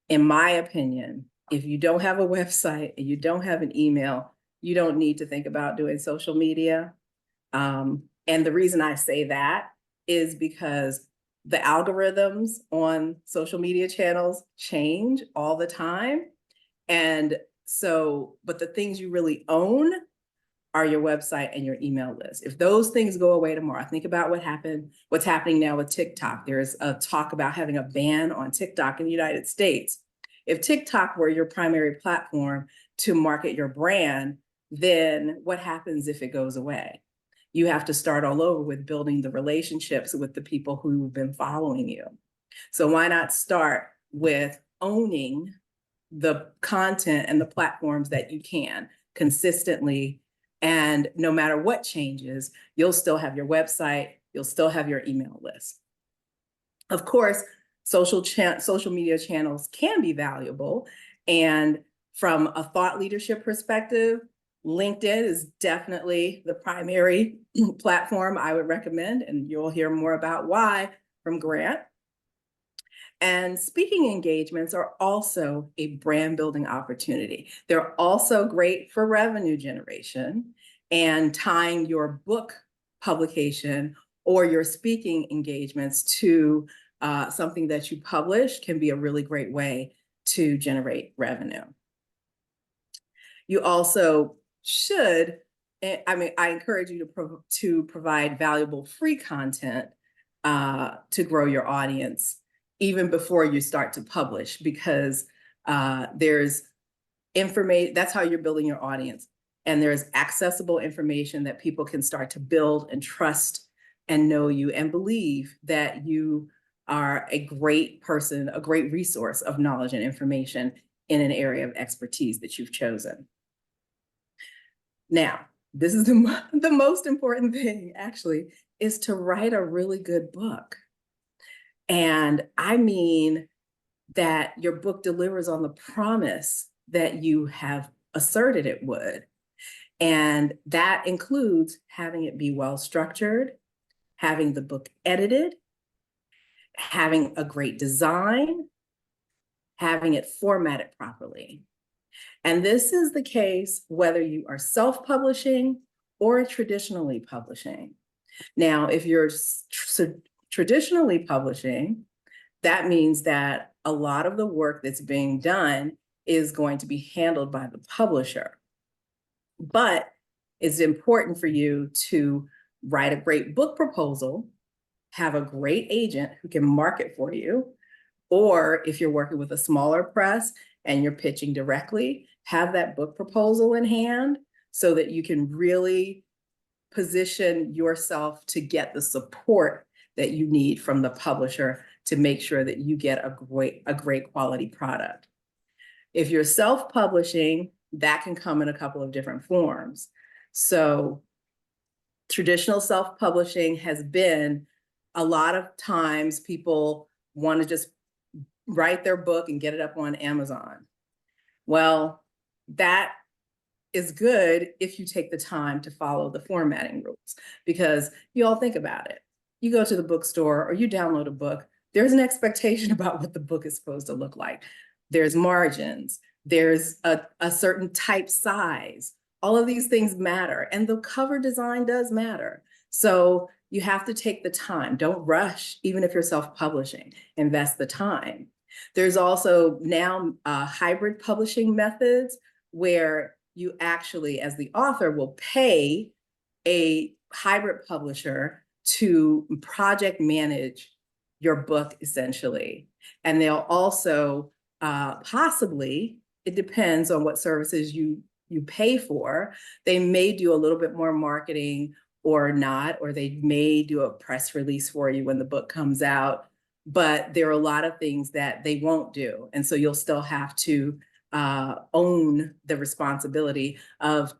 in my opinion, if you don't have a website and you don't have an email, you don't need to think about doing social media. And the reason I say that is because the algorithms on social media channels change all the time. And so, but the things you really own are your website and your email list. If those things go away tomorrow, think about what's happening now with TikTok. There's a talk about having a ban on TikTok in the United States. If TikTok were your primary platform to market your brand, then what happens if it goes away? You have to start all over with building the relationships with the people who've been following you. So why not start with owning the content and the platforms that you can consistently, and no matter what changes, you'll still have your website, you'll still have your email list. Of course, social media channels can be valuable, and from a thought leadership perspective, LinkedIn is definitely the primary platform I would recommend, and you'll hear more about why from Grant. And speaking engagements are also a brand building opportunity. They're also great for revenue generation, and tying your book publication or your speaking engagements to something that you publish can be a really great way to generate revenue. You also should, I encourage you to provide valuable free content to grow your audience even before you start to publish, because there's information, that's how you're building your audience. And there's accessible information that people can start to build and trust and know you and believe that you are a great person, a great resource of knowledge and information in an area of expertise that you've chosen. Now, this is the most important thing, actually, is to write a really good book. And I mean that your book delivers on the promise that you have asserted it would. And that includes having it be well structured, having the book edited, having a great design, having it formatted properly. And this is the case whether you are self-publishing or traditionally publishing. Now, if you're traditionally publishing, that means that a lot of the work that's being done is going to be handled by the publisher. But it's important for you to write a great book proposal, have a great agent who can market for you, or if you're working with a smaller press and you're pitching directly, have that book proposal in hand so that you can really position yourself to get the support that you need from the publisher to make sure that you get a great quality product. If you're self-publishing, that can come in a couple of different forms. So traditional self-publishing has been, a lot of times people want to just write their book and get it up on Amazon. Well, that is good if you take the time to follow the formatting rules, because you all think about it. You go to the bookstore or you download a book, there's an expectation about what the book is supposed to look like. There's margins, there's a certain type size. All of these things matter, and the cover design does matter. So you have to take the time. Don't rush, even if you're self-publishing, invest the time. There's also now hybrid publishing methods where you actually, as the author, will pay a hybrid publisher to project manage your book, essentially. And they'll also possibly, it depends on what services you pay for, they may do a little bit more marketing or not, or they may do a press release for you when the book comes out. But there are a lot of things that they won't do. And so you'll still have to own the responsibility of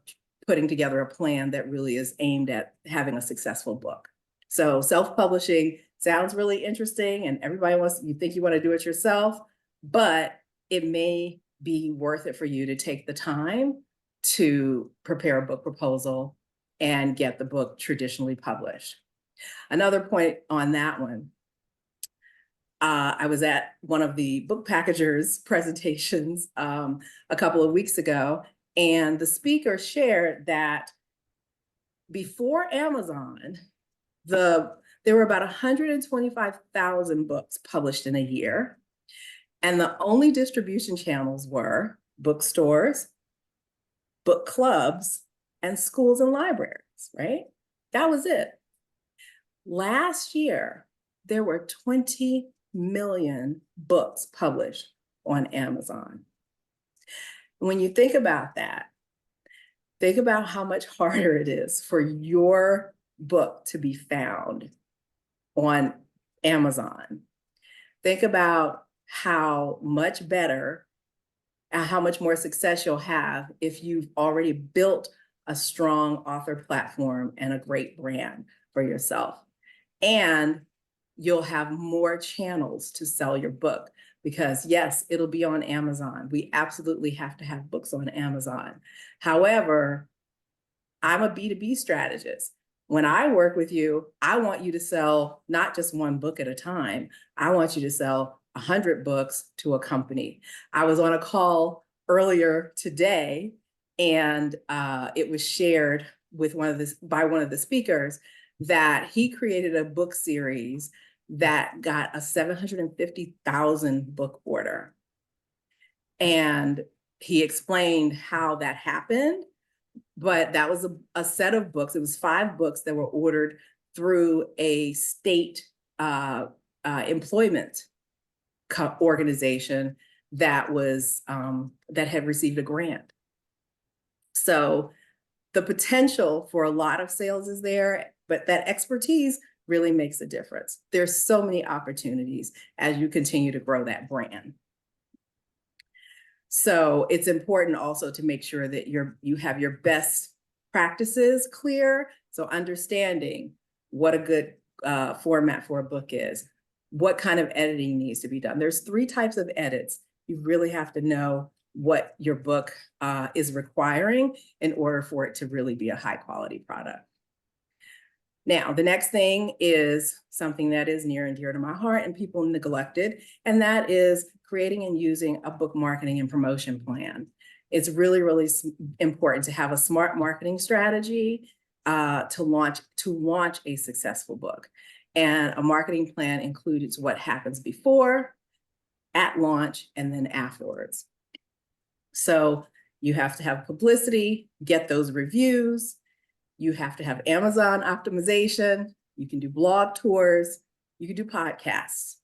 putting together a plan that really is aimed at having a successful book. So self-publishing sounds really interesting and everybody you think you want to do it yourself, but it may be worth it for you to take the time to prepare a book proposal and get the book traditionally published. Another point on that one, I was at one of the book packagers presentations a couple of weeks ago, and the speaker shared that before Amazon, there were about 125,000 books published in a year, and the only distribution channels were bookstores, book clubs, and schools and libraries, right? That was it. Last year, there were 20 million books published on Amazon. When you think about that, think about how much harder it is for your book to be found on Amazon. Think about how much better and how much more success you'll have if you've already built a strong author platform and a great brand for yourself. And you'll have more channels to sell your book because yes, it'll be on Amazon. We absolutely have to have books on Amazon. However, I'm a B2B strategist. When I work with you, I want you to sell not just one book at a time. I want you to sell 100 books to a company. I was on a call earlier today and it was shared with by one of the speakers that he created a book series that got a 750,000 book order. And he explained how that happened, but that was a set of books. It was 5 books that were ordered through a state employment organization that had received a grant. So the potential for a lot of sales is there, but that expertise really makes a difference. There's so many opportunities as you continue to grow that brand. So it's important also to make sure that you have your best practices clear. So understanding what a good format for a book is, what kind of editing needs to be done. There's 3 types of edits. You really have to know what your book is requiring in order for it to really be a high quality product. Now, the next thing is something that is near and dear to my heart and people neglected, and that is creating and using a book marketing and promotion plan. It's really, really important to have a smart marketing strategy to launch a successful book. And a marketing plan includes what happens before, at launch, and then afterwards. So you have to have publicity, get those reviews. You have to have Amazon optimization. You can do blog tours. You can do podcasts.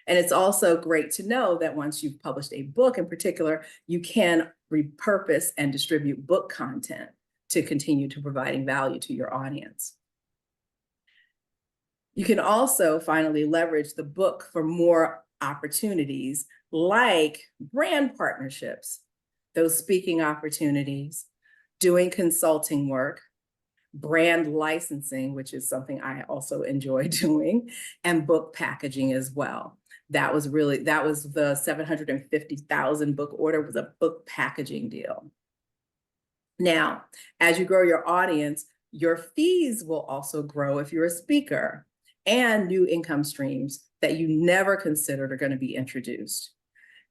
And it's also great to know that once you've published a book in particular, you can repurpose and distribute book content to continue to providing value to your audience. You can also finally leverage the book for more opportunities like brand partnerships, those speaking opportunities, doing consulting work, brand licensing, which is something I also enjoy doing, and book packaging as well. That was the 750,000 book order was a book packaging deal. Now, as you grow your audience, your fees will also grow if you're a speaker, and new income streams that you never considered are going to be introduced.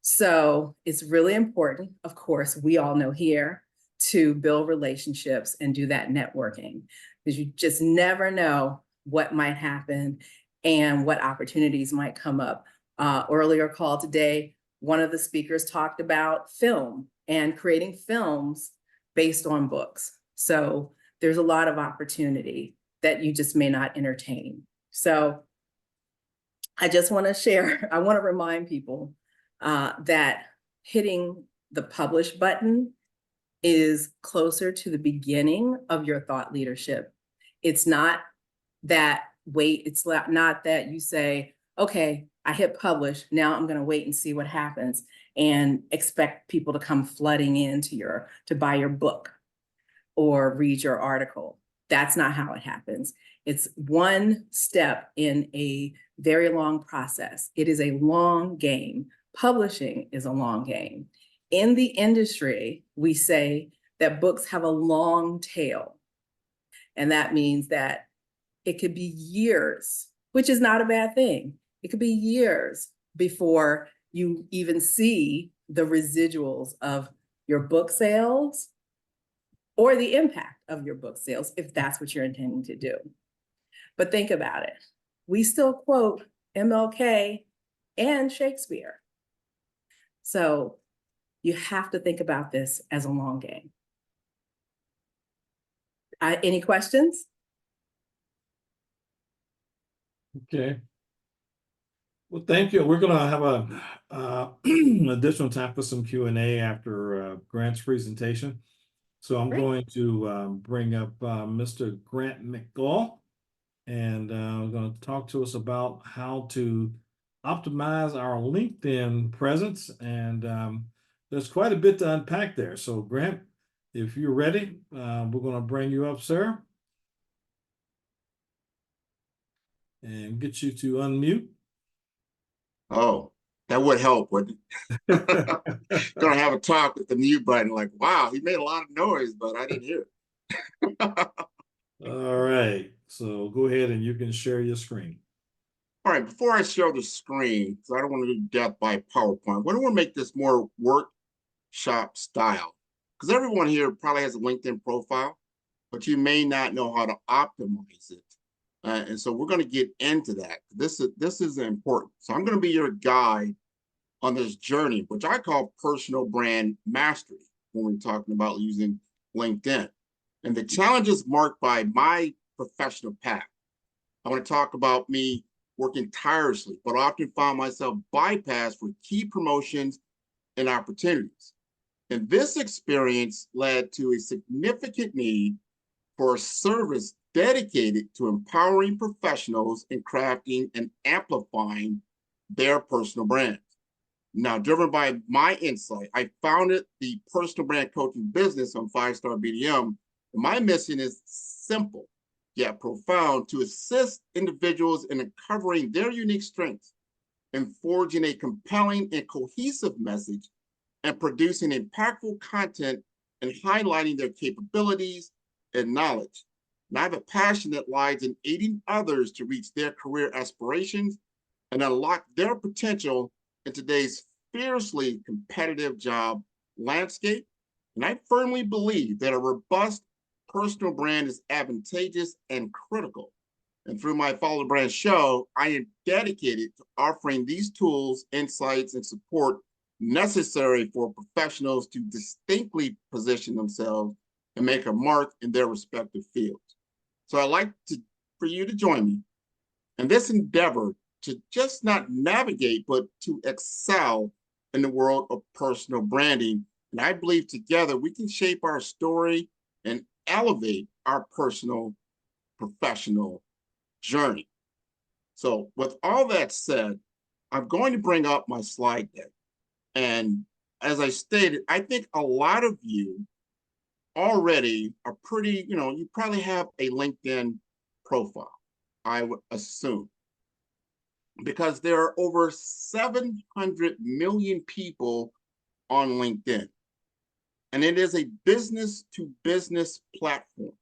So it's really important, of course, we all know here, to build relationships and do that networking, because you just never know what might happen and what opportunities might come up. Earlier call today, one of the speakers talked about film and creating films based on books. So there's a lot of opportunity that you just may not entertain. So I just want to share, I want to remind people that hitting the publish button is closer to the beginning of your thought leadership. It's not that wait, it's not that you say, okay, I hit publish, now I'm going to wait and see what happens and expect people to come flooding into to buy your book or read your article. That's not how it happens. It's one step in a very long process. It is a long game. Publishing is a long game. In the industry, we say that books have a long tail. And that means that it could be years, which is not a bad thing. It could be years before you even see the residuals of your book sales or the impact of your book sales, if that's what you're intending to do. But think about it. We still quote MLK and Shakespeare. So you have to think about this as a long game. Any questions? Okay. Well, thank you. We're going to have a additional time for some Q&A after Grant's presentation. So I'm going to bring up Mr. Grant McGaw, and we're going to talk to us about how to optimize our LinkedIn presence. And there's quite a bit to unpack there. So Grant, if you're ready, we're going to bring you up, sir, and get you to unmute. Oh, that would help, wouldn't it? Gonna have a talk with the mute button, like, wow, he made a lot of noise, but I didn't hear it. All right, so go ahead and you can share your screen. All right, before I share the screen, because I don't want to do death by PowerPoint, I want to make this more workshop style. Because everyone here probably has a LinkedIn profile, but you may not know how to optimize it. And so we're going to get into that. This is important. So I'm going to be your guide on this journey, which I call personal brand mastery when we're talking about using LinkedIn. And the challenges marked by my professional path. I want to talk about me working tirelessly, but often found myself bypassed for key promotions and opportunities. And this experience led to a significant need for a service dedicated to empowering professionals in crafting and amplifying their personal brands. Now, driven by my insight, I founded the personal brand coaching business on 5-Star BDM. And my mission is simple, yet profound, to assist individuals in uncovering their unique strengths and forging a compelling and cohesive message and producing impactful content and highlighting their capabilities and knowledge. And I have a passion that lies in aiding others to reach their career aspirations and unlock their potential in today's fiercely competitive job landscape. And I firmly believe that a robust personal brand is advantageous and critical. And through my Follow the Brand show, I am dedicated to offering these tools, insights, and support necessary for professionals to distinctly position themselves and make a mark in their respective fields. So I'd like for you to join me in this endeavor to just not navigate, but to excel in the world of personal branding. And I believe together we can shape our story and elevate our personal, professional journey. So with all that said, I'm going to bring up my slide deck. And as I stated, I think a lot of you already are pretty, you probably have a LinkedIn profile, I would assume, because there are over 700 million people on LinkedIn. And it is a business-to-business platform.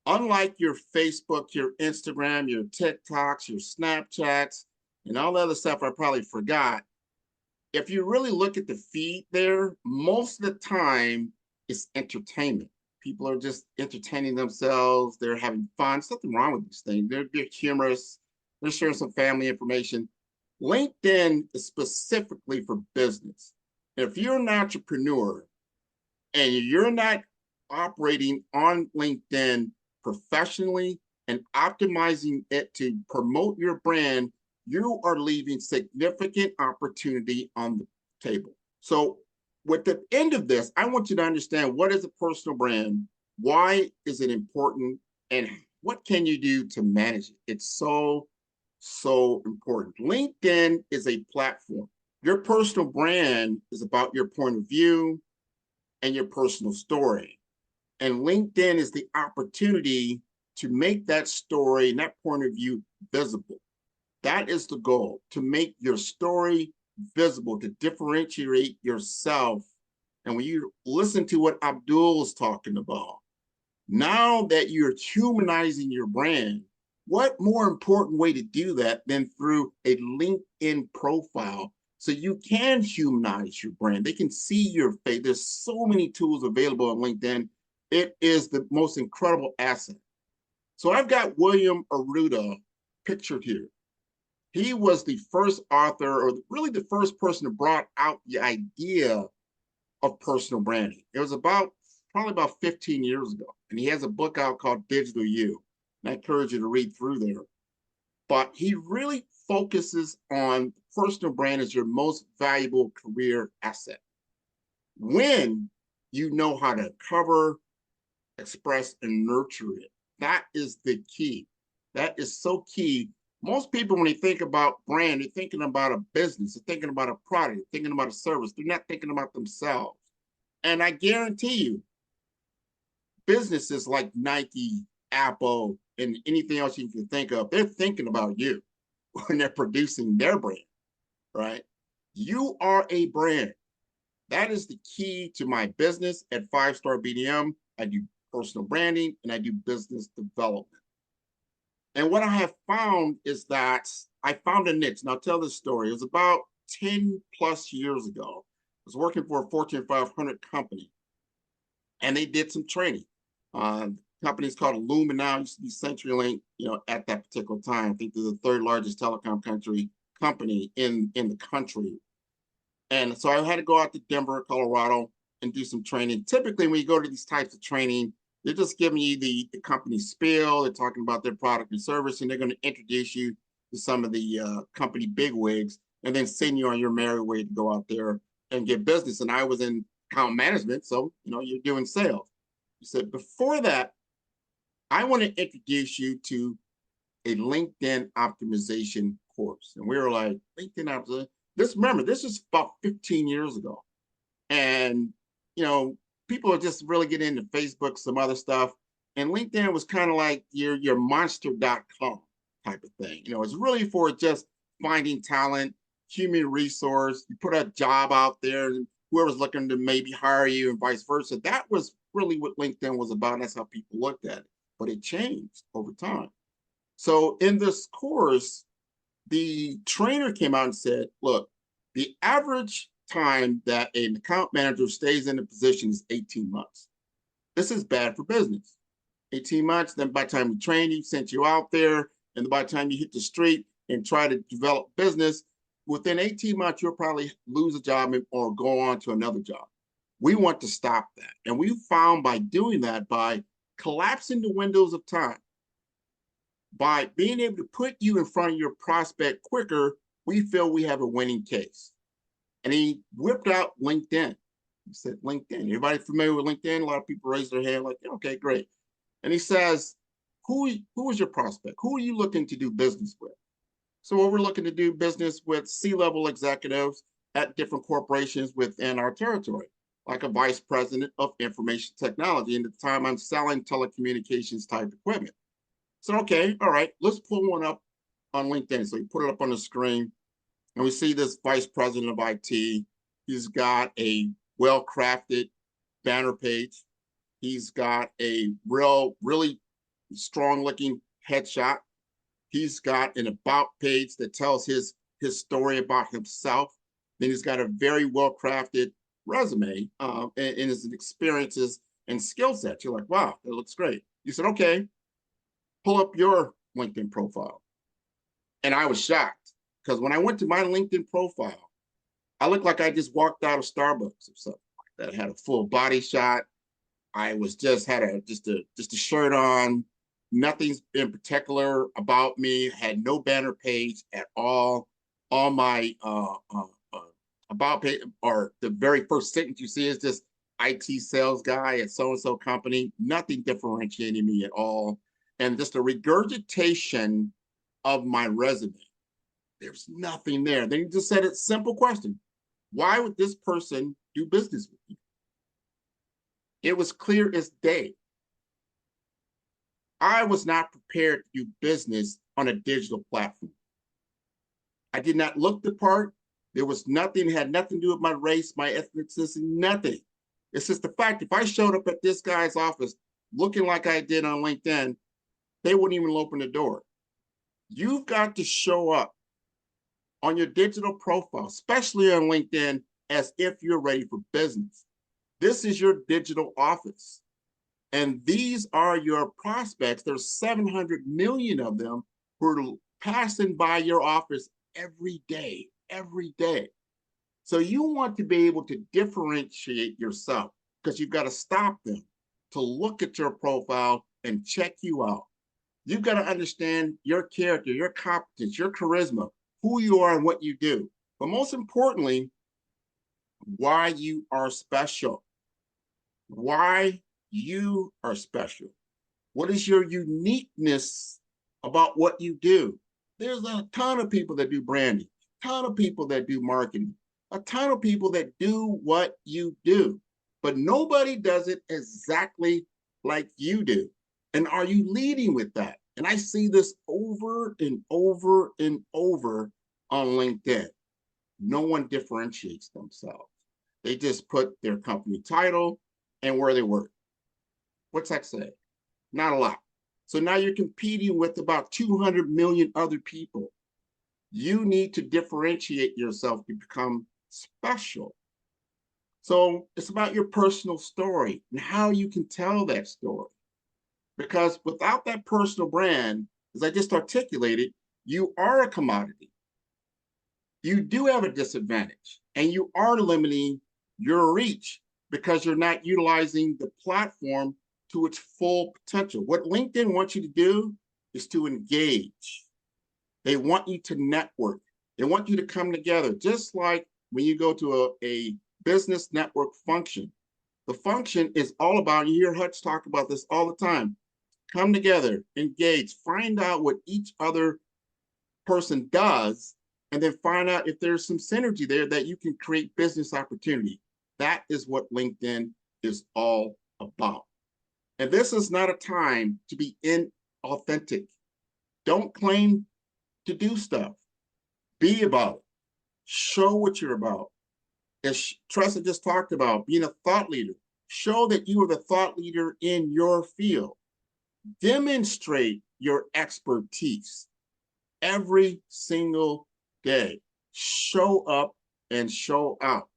Unlike your Facebook, your Instagram, your TikToks, your Snapchats, and all the other stuff I probably forgot, if you really look at the feed there, most of the time it's entertainment. People are just entertaining themselves. They're having fun. There's nothing wrong with these things. They're humorous. They're sharing some family information. LinkedIn is specifically for business. If you're an entrepreneur and you're not operating on LinkedIn professionally and optimizing it to promote your brand, you are leaving significant opportunity on the table. So with the end of this, I want you to understand, what is a personal brand? Why is it important? And what can you do to manage it? It's so important. LinkedIn is a platform. Your personal brand is about your point of view and your personal story. And LinkedIn is the opportunity to make that story and that point of view visible. That is the goal, to make your story visible, to differentiate yourself. And when you listen to what Abdul is talking about, now that you're humanizing your brand, what more important way to do that than through a LinkedIn profile, so you can humanize your brand? They can see your face. There's so many tools available on LinkedIn. It is the most incredible asset. So I've got William Arruda pictured here. He was the first author, or really the first person who brought out the idea of personal branding. It was probably about 15 years ago. And he has a book out called Digital You. And I encourage you to read through there. But he really focuses on personal brand as your most valuable career asset. When you know how to cover, express, and nurture it, that is the key. That is so key. Most people, when they think about brand, they're thinking about a business, they're thinking about a product, they're thinking about a service. They're not thinking about themselves. And I guarantee you, businesses like Nike, Apple, and anything else you can think of, they're thinking about you when they're producing their brand, right? You are a brand. That is the key to my business at 5-Star BDM. I do personal branding and I do business development. And what I have found is that I found a niche. Now I'll tell this story. It was about 10 plus years ago. I was working for a Fortune 500 company, and they did some training. The company's called Illumina, now used to be CenturyLink, at that particular time. I think they're the third largest telecom company in the country. And so I had to go out to Denver, Colorado, and do some training. Typically, when you go to these types of training, they're just giving you the company spiel. They're talking about their product and service, and they're going to introduce you to some of the company bigwigs, and then send you on your merry way to go out there and get business. And I was in account management, so you're doing sales. He said, before that, I want to introduce you to a LinkedIn optimization course. And we were like, LinkedIn optimization? Remember, this is about 15 years ago. And, people are just really getting into Facebook, some other stuff. And LinkedIn was kind of like your monster.com type of thing. It's really for just finding talent, human resource. You put a job out there, and whoever's looking to maybe hire you and vice versa. That was really what LinkedIn was about. That's how people looked at it. But it changed over time. So in this course, the trainer came out and said, look, the average time that an account manager stays in a position is 18 months. This is bad for business. 18 months, then by the time we train you, sent you out there, and by the time you hit the street and try to develop business, within 18 months, you'll probably lose a job or go on to another job. We want to stop that. And we found by doing that, by collapsing the windows of time, by being able to put you in front of your prospect quicker, we feel we have a winning case. And he whipped out LinkedIn. He said, LinkedIn. Everybody familiar with LinkedIn? A lot of people raise their hand like, okay, great. And he says, who is your prospect? Who are you looking to do business with? So we're looking to do business with C-level executives at different corporations within our territory, like a vice president of information technology. And at the time, I'm selling telecommunications type equipment. So, okay, all right, let's pull one up on LinkedIn. So he put it up on the screen, and we see this vice president of IT. He's got a well-crafted banner page. He's got a really strong-looking headshot. He's got an about page that tells his story about himself. Then he's got a very well-crafted resume and his experiences and skill sets. You're like, wow, that looks great. You said, okay, pull up your LinkedIn profile. And I was shocked because when I went to my LinkedIn profile, I looked like I just walked out of Starbucks or something like that. I had a full body shot. I was just had just a shirt on, nothing in particular about me, had no banner page at all. All my about page, or the very first sentence you see is this IT sales guy at so-and-so company, nothing differentiating me at all. And just a regurgitation of my resume. There's nothing there. Then you just said a simple question. Why would this person do business with you? It was clear as day. I was not prepared to do business on a digital platform. I did not look the part. There was nothing, had nothing to do with my race, my ethnicity, nothing. It's just the fact, if I showed up at this guy's office looking like I did on LinkedIn, they wouldn't even open the door. You've got to show up on your digital profile, especially on LinkedIn, as if you're ready for business. This is your digital office. And these are your prospects. There's 700 million of them who are passing by your office every day, every day. So you want to be able to differentiate yourself because you've got to stop them to look at your profile and check you out. You've got to understand your character, your competence, your charisma, who you are and what you do. But most importantly, why you are special. Why you are special. What is your uniqueness about what you do? There's a ton of people that do branding, a ton of people that do marketing, a ton of people that do what you do, but nobody does it exactly like you do. And are you leading with that? And I see this over and over and over on LinkedIn. No one differentiates themselves. They just put their company title and where they work. What's that say? Not a lot. So now you're competing with about 200 million other people. You need to differentiate yourself to become special. So it's about your personal story and how you can tell that story. Because without that personal brand, as I just articulated, you are a commodity. You do have a disadvantage and you are limiting your reach because you're not utilizing the platform to its full potential. What LinkedIn wants you to do is to engage. They want you to network. They want you to come together, just like when you go to a business network function. The function is all about, you hear Hutch talk about this all the time. Come together, engage, find out what each other person does, and then find out if there's some synergy there that you can create business opportunity. That is what LinkedIn is all about. And this is not a time to be inauthentic. Don't claim to do stuff. Be about it. Show what you're about. As Tressa just talked about, being a thought leader. Show that you are the thought leader in your field. Demonstrate your expertise every single day. Show up and show out.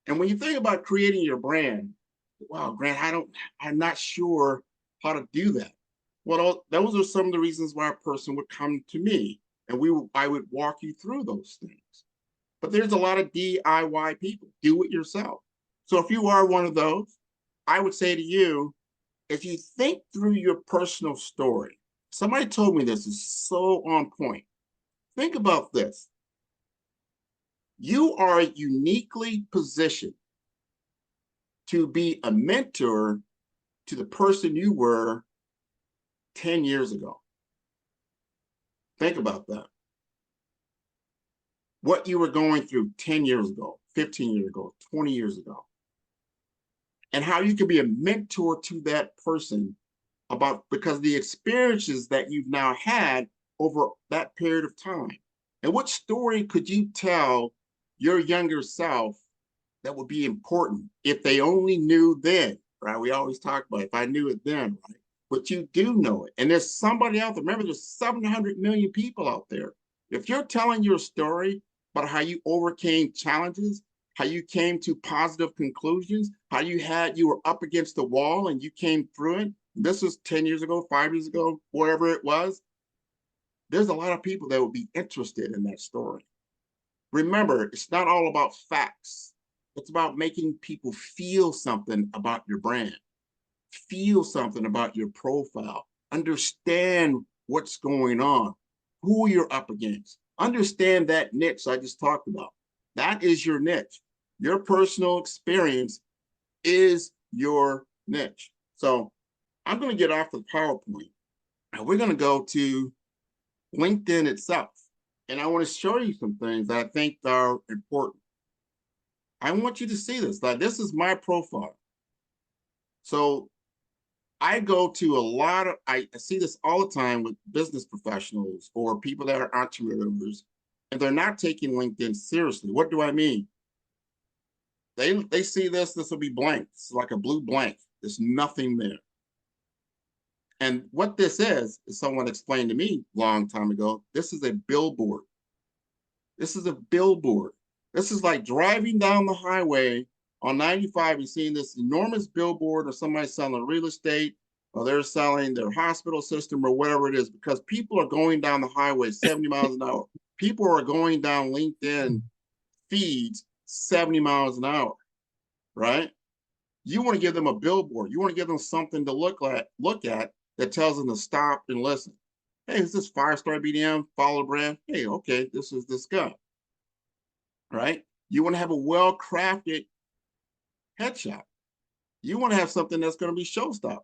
And when you think about creating your brand, wow, Grant, I'm not sure how to do that. Well, those are some of the reasons why a person would come to me, and I would walk you through those things. But there's a lot of DIY people. Do it yourself. So if you are one of those, I would say to you, if you think through your personal story, somebody told me this is so on point. Think about this. You are uniquely positioned to be a mentor to the person you were 10 years ago. Think about that. What you were going through 10 years ago, 15 years ago, 20 years ago. And how you can be a mentor to that person because of the experiences that you've now had over that period of time. And what story could you tell your younger self that would be important if they only knew then, right? We always talk about if I knew it then, right? But you do know it. And there's somebody out there. Remember, there's 700 million people out there. If you're telling your story about how you overcame challenges, how you came to positive conclusions, how you were up against the wall and you came through it. This was 10 years ago, 5 years ago, whatever it was. There's a lot of people that would be interested in that story. Remember, it's not all about facts. It's about making people feel something about your brand, feel something about your profile, understand what's going on, who you're up against, understand that niche I just talked about. That is your niche. Your personal experience is your niche. So I'm going to get off the PowerPoint and we're going to go to LinkedIn itself. And I want to show you some things that I think are important. I want you to see this. Like, this is my profile. So I go to a lot of, I see this all the time with business professionals or people that are entrepreneurs, and they're not taking LinkedIn seriously. What do I mean? They see this will be blank. It's like a blue blank. There's nothing there. And what this is someone explained to me a long time ago, this is a billboard. This is a billboard. This is like driving down the highway on 95 and seeing this enormous billboard of somebody selling real estate, or they're selling their hospital system or whatever it is, because people are going down the highway 70 miles an hour. People are going down LinkedIn feeds 70 miles an hour, right? You want to give them a billboard. You want to give them something to look at that tells them to stop and listen. Hey, is this Firestar BDM, follow brand? Hey, okay, this is this guy, right? You want to have a well-crafted headshot. You want to have something that's going to be showstopper.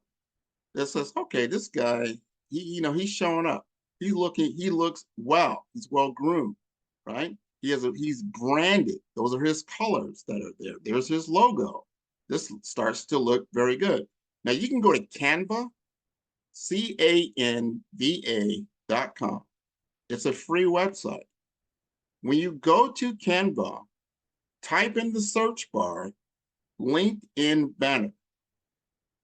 That says, okay, this guy, he's showing up. He looks well. He's well groomed, right? He's branded. Those are his colors that are there. There's his logo. This starts to look very good. Now you can go to Canva, CANVA.com. It's a free website. When you go to Canva, type in the search bar, LinkedIn banner.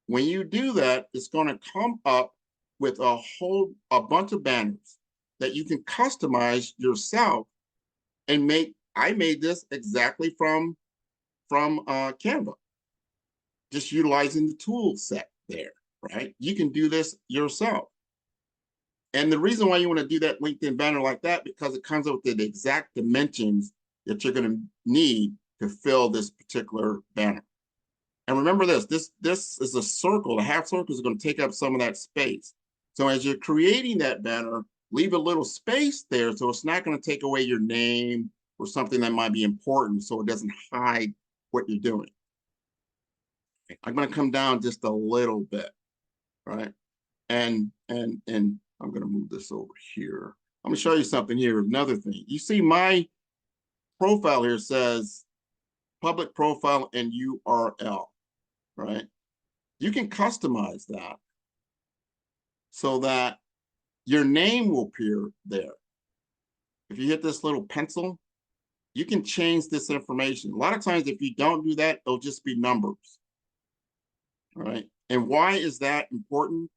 When you do that, it's going to come up with a bunch of banners that you can customize yourself and make. I made this exactly from Canva, just utilizing the tool set there, right? You can do this yourself. And the reason why you want to do that LinkedIn banner like that, because it comes up with the exact dimensions that you're going to need to fill this particular banner. And remember this is a circle. The half circle is going to take up some of that space. So as you're creating that banner, leave a little space there so it's not going to take away your name or something that might be important, so it doesn't hide what you're doing. I'm going to come down just a little bit, right? And I'm going to move this over here. I'm going to show you something here. Another thing. You see my profile here says public profile and URL, right? You can customize that so that your name will appear there. If you hit this little pencil, you can change this information. A lot of times, if you don't do that, it'll just be numbers. All right. And why is that important?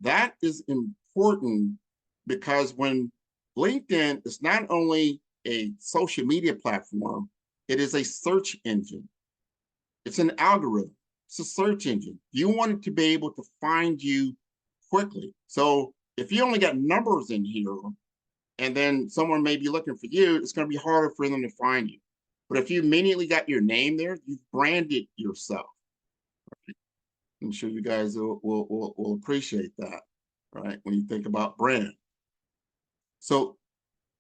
That is important because when LinkedIn is not only a social media platform, it is a search engine. It's an algorithm. It's a search engine. You want it to be able to find you quickly. So if you only got numbers in here and then someone may be looking for you, it's going to be harder for them to find you. But if you immediately got your name there, you've branded yourself. Right? I'm sure you guys will appreciate that, right? When you think about brand. So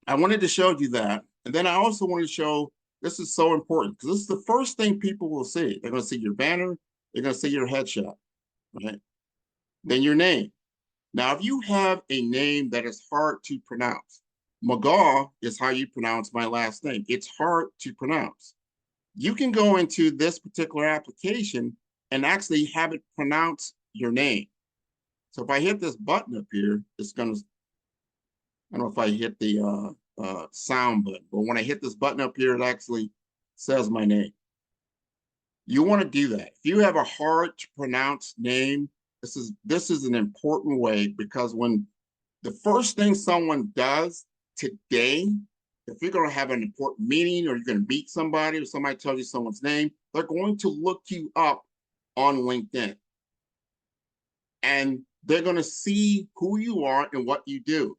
I wanted to show you that. And then I also wanted to show, this is so important because this is the first thing people will see. They're going to see your banner. They're going to see your headshot, right? Then your name. Now, if you have a name that is hard to pronounce, McGaw is how you pronounce my last name. It's hard to pronounce. You can go into this particular application and actually have it pronounce your name. So if I hit this button up here, it's going to, I don't know if I hit the sound button, but when I hit this button up here, it actually says my name. You want to do that. If you have a hard to pronounce name, this is an important way, because when the first thing someone does today if you're going to have an important meeting or you're going to meet somebody or somebody tells you someone's name, they're going to look you up on LinkedIn. And they're going to see who you are and what you do.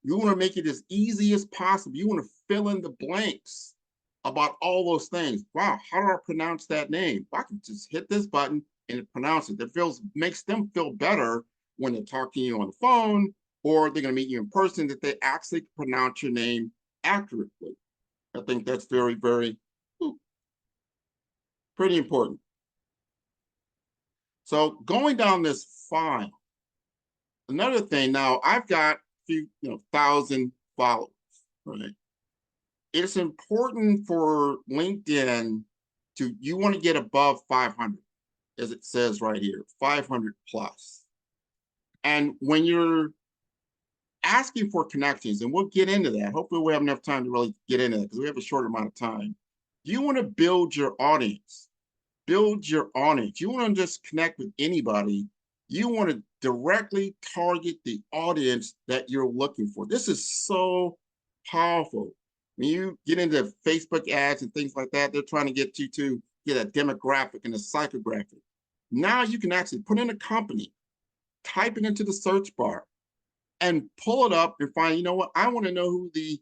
You want to make it as easy as possible. You want to fill in the blanks about all those things. Wow, how do I pronounce that name? I can just hit this button and it pronounces it. That makes them feel better when they're talking to you on the phone or they're going to meet you in person, that they actually pronounce your name accurately. I think that's very, very pretty important. So going down this file, another thing, now I've got a few, 1,000 followers, right? It's important for LinkedIn you want to get above 500, as it says right here, 500 plus. And when you're asking for connections, and we'll get into that, hopefully we have enough time to really get into that because we have a short amount of time. You want to build your audience. Build your audience. You want to just connect with anybody. You want to directly target the audience that you're looking for. This is so powerful. When you get into Facebook ads and things like that, they're trying to get you to get a demographic and a psychographic. Now you can actually put in a company, type it into the search bar, and pull it up and find, you know what, I want to know who the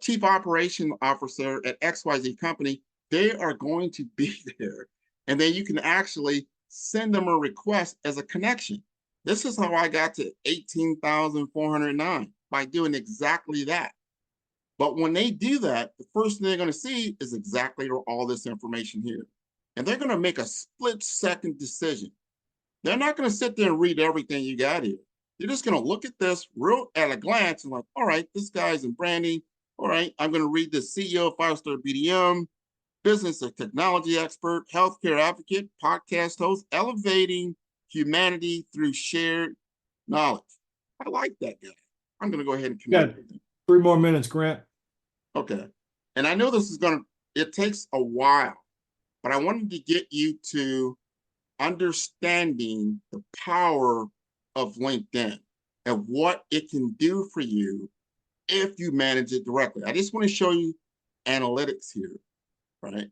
chief operation officer at XYZ company, they are going to be there. And then you can actually send them a request as a connection. This is how I got to 18,409, by doing exactly that. But when they do that, the first thing they're going to see is exactly all this information here. And they're going to make a split-second decision. They're not going to sit there and read everything you got here. You're just going to look at this real at a glance and like, all right, this guy's in branding. All right, I'm going to read the CEO of 5-star BDM, business and technology expert, healthcare advocate, podcast host, elevating humanity through shared knowledge. I like that guy. I'm going to go ahead and connect with him. 3 more minutes, Grant. Okay. And I know this is it takes a while, but I wanted to get you to understanding the power of LinkedIn and what it can do for you if you manage it directly. I just want to show you analytics here, right?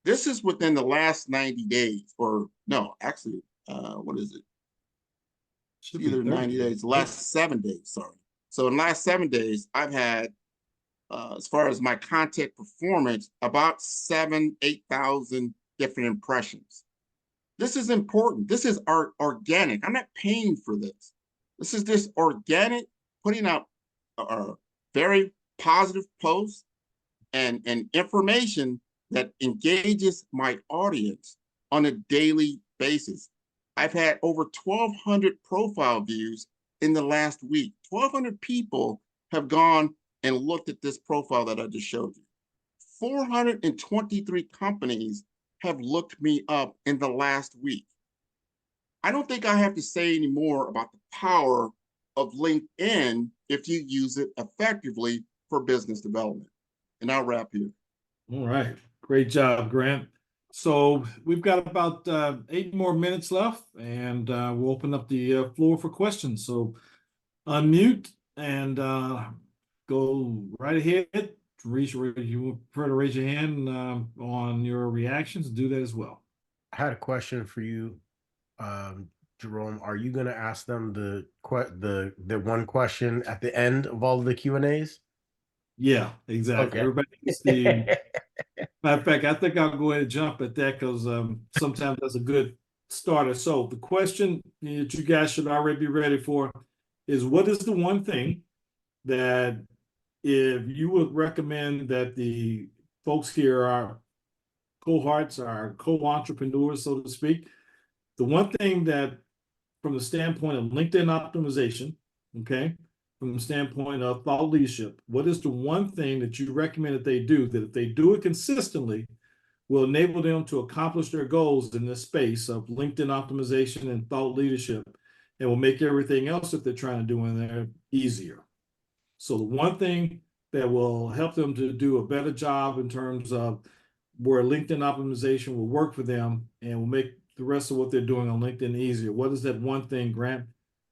This is within the last 90 days, or no, actually, what is it? Should Either be 90 days, last 7 days, sorry. So in the last 7 days, I've had, as far as my content performance, about 8,000 different impressions. This is important. This is organic. I'm not paying for this. This is just organic, putting out very positive posts and information that engages my audience on a daily basis. I've had over 1,200 profile views in the last week. 1,200 people have gone and looked at this profile that I just showed you. 423 companies have looked me up in the last week. I don't think I have to say any more about the power of LinkedIn if you use it effectively for business development. And I'll wrap here. All right. Great job, Grant. So we've got about 8 more minutes left, and we'll open up the floor for questions. So unmute and go right ahead. You prefer to raise your hand on your reactions, do that as well. I had a question for you, Jerome. Are you going to ask them the one question at the end of all of the Q&As? Yeah, exactly. Okay. Everybody gets the. Matter of fact, I think I'll go ahead and jump at that because sometimes that's a good starter. So the question that you guys should already be ready for is, what is the one thing that if you would recommend that the folks here, our cohorts, our co-entrepreneurs, so to speak, the one thing that from the standpoint of LinkedIn optimization, okay, from the standpoint of thought leadership, what is the one thing that you recommend that they do, that if they do it consistently, will enable them to accomplish their goals in this space of LinkedIn optimization and thought leadership, and will make everything else that they're trying to do in there easier? So the one thing that will help them to do a better job in terms of where LinkedIn optimization will work for them and will make the rest of what they're doing on LinkedIn easier. What is that one thing, Grant?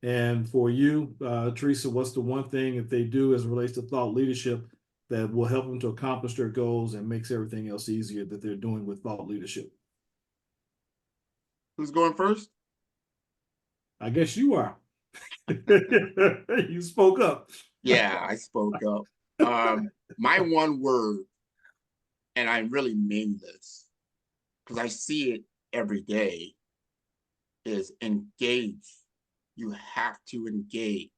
And for you, Teresa, what's the one thing if they do as it relates to thought leadership that will help them to accomplish their goals and makes everything else easier that they're doing with thought leadership. Who's going first? I guess you are. You spoke up. Yeah, I spoke up. My one word, and I really mean this because I see it every day, is engage. You have to engage.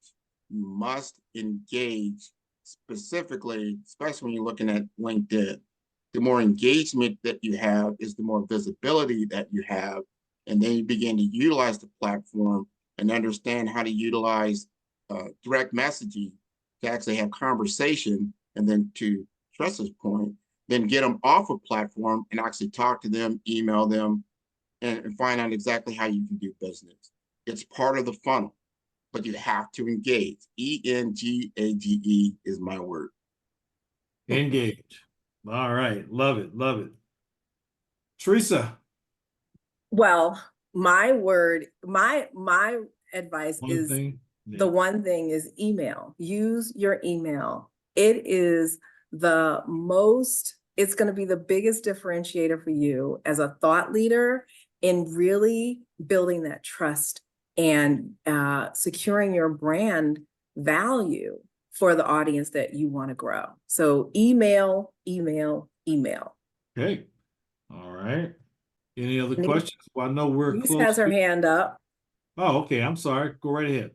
You must engage specifically, especially when you're looking at LinkedIn. The more engagement that you have is the more visibility that you have. And then you begin to utilize the platform and understand how to utilize direct messaging to actually have conversation. And then to Tressa's point, then get them off a platform and actually talk to them, email them, and find out exactly how you can do business. It's part of the funnel, but you have to engage. ENGAGE is my word. Engage. All right. Love it. Love it. Teresa. Well, my word, my advice is the one thing is email. Use your email. It is the most, it's going to be the biggest differentiator for you as a thought leader in really building that trust and securing your brand value for the audience that you want to grow. So email, email, email. Okay. All right. Any other questions? Well, I know we're Denise close. has her hand up. Oh, okay. I'm sorry. Go right ahead.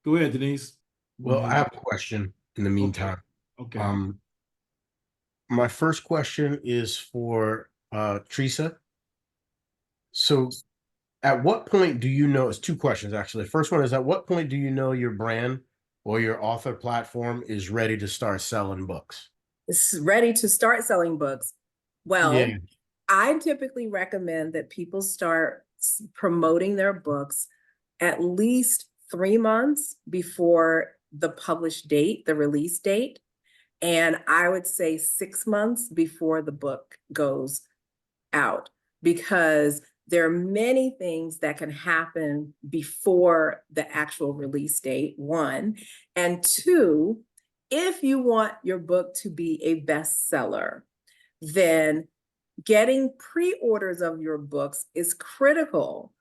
Go ahead, Denise. Well, I have a question in the meantime. Okay. My first question is for Teresa. So at what point do you know, it's two questions actually. First one is, at what point do you know your brand or your author platform is ready to start selling books? It's ready to start selling books. Well, yeah. I typically recommend that people start promoting their books at least 3 months before the published date, the release date. And I would say 6 months before the book goes out, because there are many things that can happen before the actual release date, one. And two, if you want your book to be a bestseller, then getting pre-orders of your books is critical.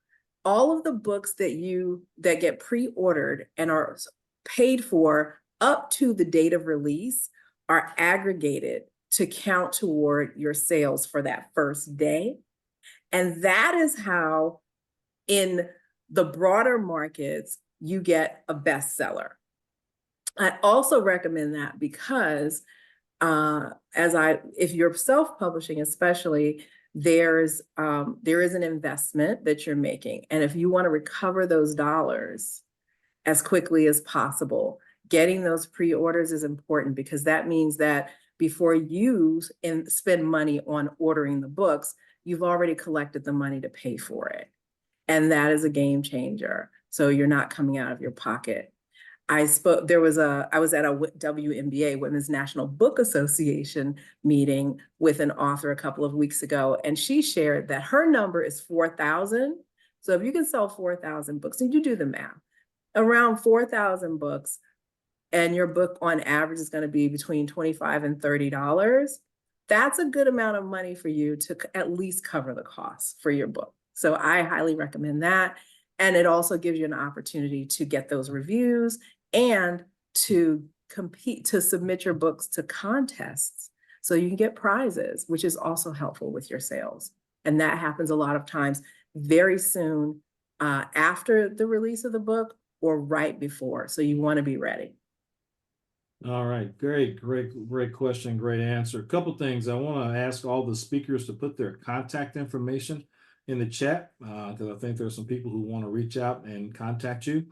All of the books that get pre-ordered and are paid for up to the date of release are aggregated to count toward your sales for that first day. And that is how, in the broader markets, you get a bestseller. I also recommend that because if you're self-publishing, especially, there is an investment that you're making. And if you want to recover those dollars as quickly as possible, getting those pre-orders is important, because that means that before you spend money on ordering the books, you've already collected the money to pay for it. And that is a game changer. So you're not coming out of your pocket. I was at a WNBA, Women's National Book Association meeting with an author a couple of weeks ago, and she shared that her number is 4,000. So if you can sell 4,000 books, and you do the math, around 4,000 books, and your book on average is going to be between $25 and $30, that's a good amount of money for you to at least cover the costs for your book. So I highly recommend that. And it also gives you an opportunity to get those reviews and to compete, to submit your books to contests so you can get prizes, which is also helpful with your sales. And that happens a lot of times very soon after the release of the book or right before. So you want to be ready. All right. Great question. Great answer. A couple things. I want to ask all the speakers to put their contact information in the chat, because I think there's some people who want to reach out and contact you.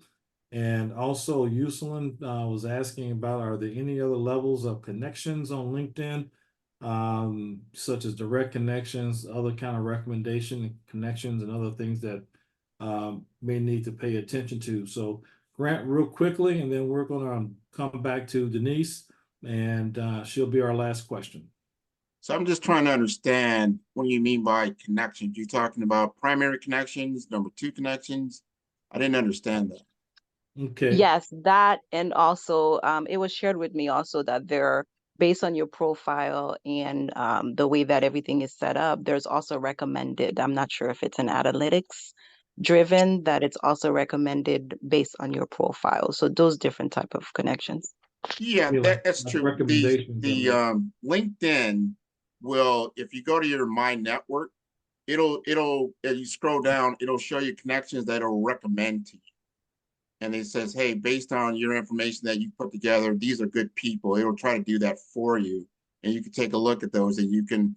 And also, Yuselin was asking about, are there any other levels of connections on LinkedIn, such as direct connections, other kind of recommendation connections, and other things that may need to pay attention to? So Grant, real quickly, and then we're going to come back to Denise, and she'll be our last question. So I'm just trying to understand what you mean by connections. You're talking about primary connections, number 2 connections. I didn't understand that. Okay. Yes, that, and also it was shared with me also that they're based on your profile and the way that everything is set up, there's also recommended. I'm not sure if it's an analytics driven, that it's also recommended based on your profile. So those different type of connections. Yeah, Yeah, that's like true. recommendations. LinkedIn will, if you go to your My Network, it'll as you scroll down, it'll show you connections that it'll recommend to you. And it says, hey, based on your information that you put together, these are good people. It'll try to do that for you. And you can take a look at those and you can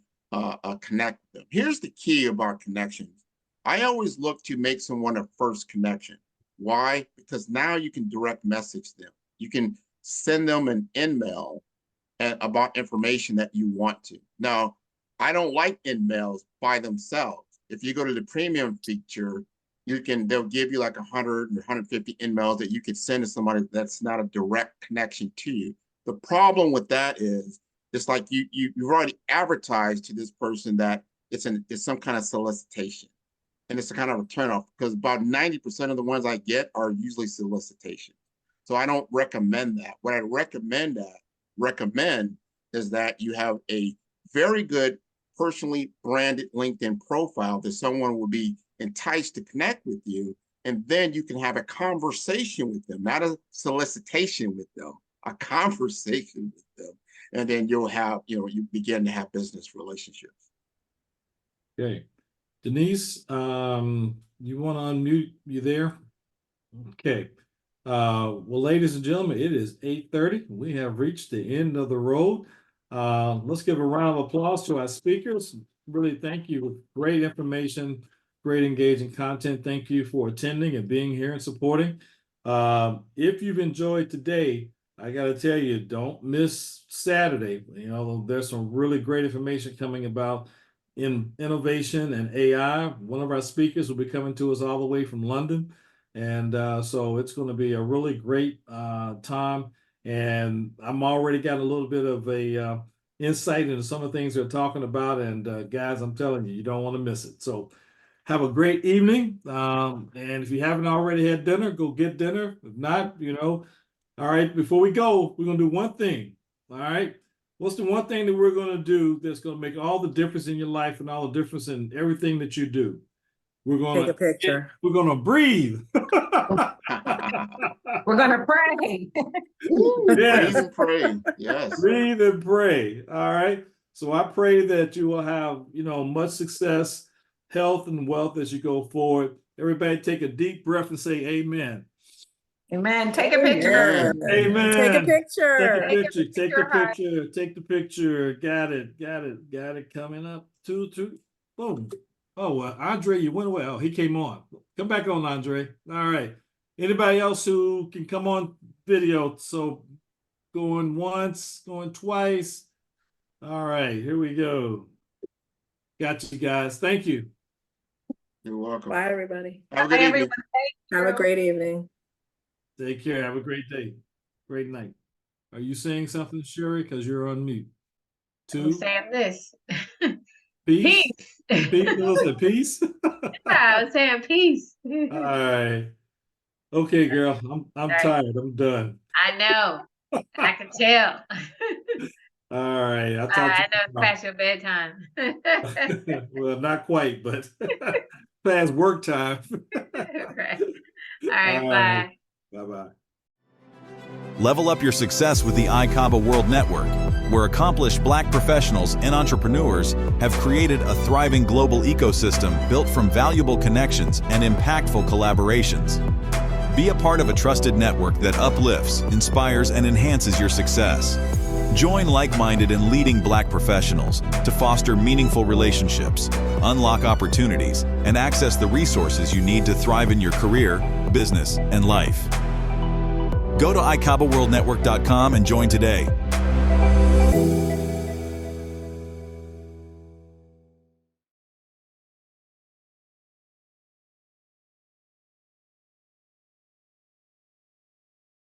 connect them. Here's the key about connections. I always look to make someone a first connection. Why? Because now you can direct message them. You can send them an email about information that you want to. Now, I don't like emails by themselves. If you go to the premium feature, they'll give you like 100 or 150 emails that you could send to somebody that's not a direct connection to you. The problem with that is it's like you've already advertised to this person that it's some kind of solicitation. And it's a kind of a turnoff because about 90% of the ones I get are usually solicitation. So I don't recommend that. What I recommend is that you have a very good personally branded LinkedIn profile that someone will be enticed to connect with you, and then you can have a conversation with them, not a solicitation with them, a conversation with them, and then you'll have, you begin to have business relationships. Okay, Denise, you want to unmute? You there? Okay. Well, ladies and gentlemen, it is 8:30. We have reached the end of the road. Let's give a round of applause to our speakers. Really, thank you. Great information. Great engaging content. Thank you for attending and being here and supporting. If you've enjoyed today, I got to tell you, don't miss Saturday. There's some really great information coming about in innovation and AI. One of our speakers will be coming to us all the way from London. And so it's going to be a really great time. And I'm already got a little bit of a insight into some of the things they're talking about. And guys, I'm telling you, you don't want to miss it. So have a great evening. And if you haven't already had dinner, go get dinner. If not, all right, before we go, we're going to do one thing. All right. What's the one thing that we're going to do that's going to make all the difference in your life and all the difference in everything that you do? We're going Take a picture. We're going to breathe. We're going to pray. Yes. Breathe and pray. Yes. Breathe and pray. All right. So I pray that you will have, much success, health, and wealth as you go forward. Everybody take a deep breath and say amen. Amen. Take a picture. Amen. Take a picture. Take the picture. Take the picture. Got it. Coming up. Two. Boom. Oh, Andre, you went away. Oh, he came on. Come back on, Andre. All right. Anybody else who can come on video? So going once, going twice. All right, here we go. Got you guys. Thank you. You're welcome. Bye, everybody. Have a good evening. Have a great evening. Take care. Have a great day. Great night. Are you saying something, Sherry? Because you're on mute. I'm saying this. Peace. Peace. Yeah, I was saying peace. All right. Okay, girl. I'm tired. I'm done. I know. I can tell. All right. I'll talk to you. I know it's past your bedtime. Well, not quite, but past work time. Right. All right. Bye. Bye-bye. Level up your success with the ICABA World Network, where accomplished Black professionals and entrepreneurs have created a thriving global ecosystem built from valuable connections and impactful collaborations. Be a part of a trusted network that uplifts, inspires, and enhances your success. Join like-minded and leading Black professionals to foster meaningful relationships, unlock opportunities, and access the resources you need to thrive in your career, business, and life. Go to ICABAWorldNetwork.com and join today.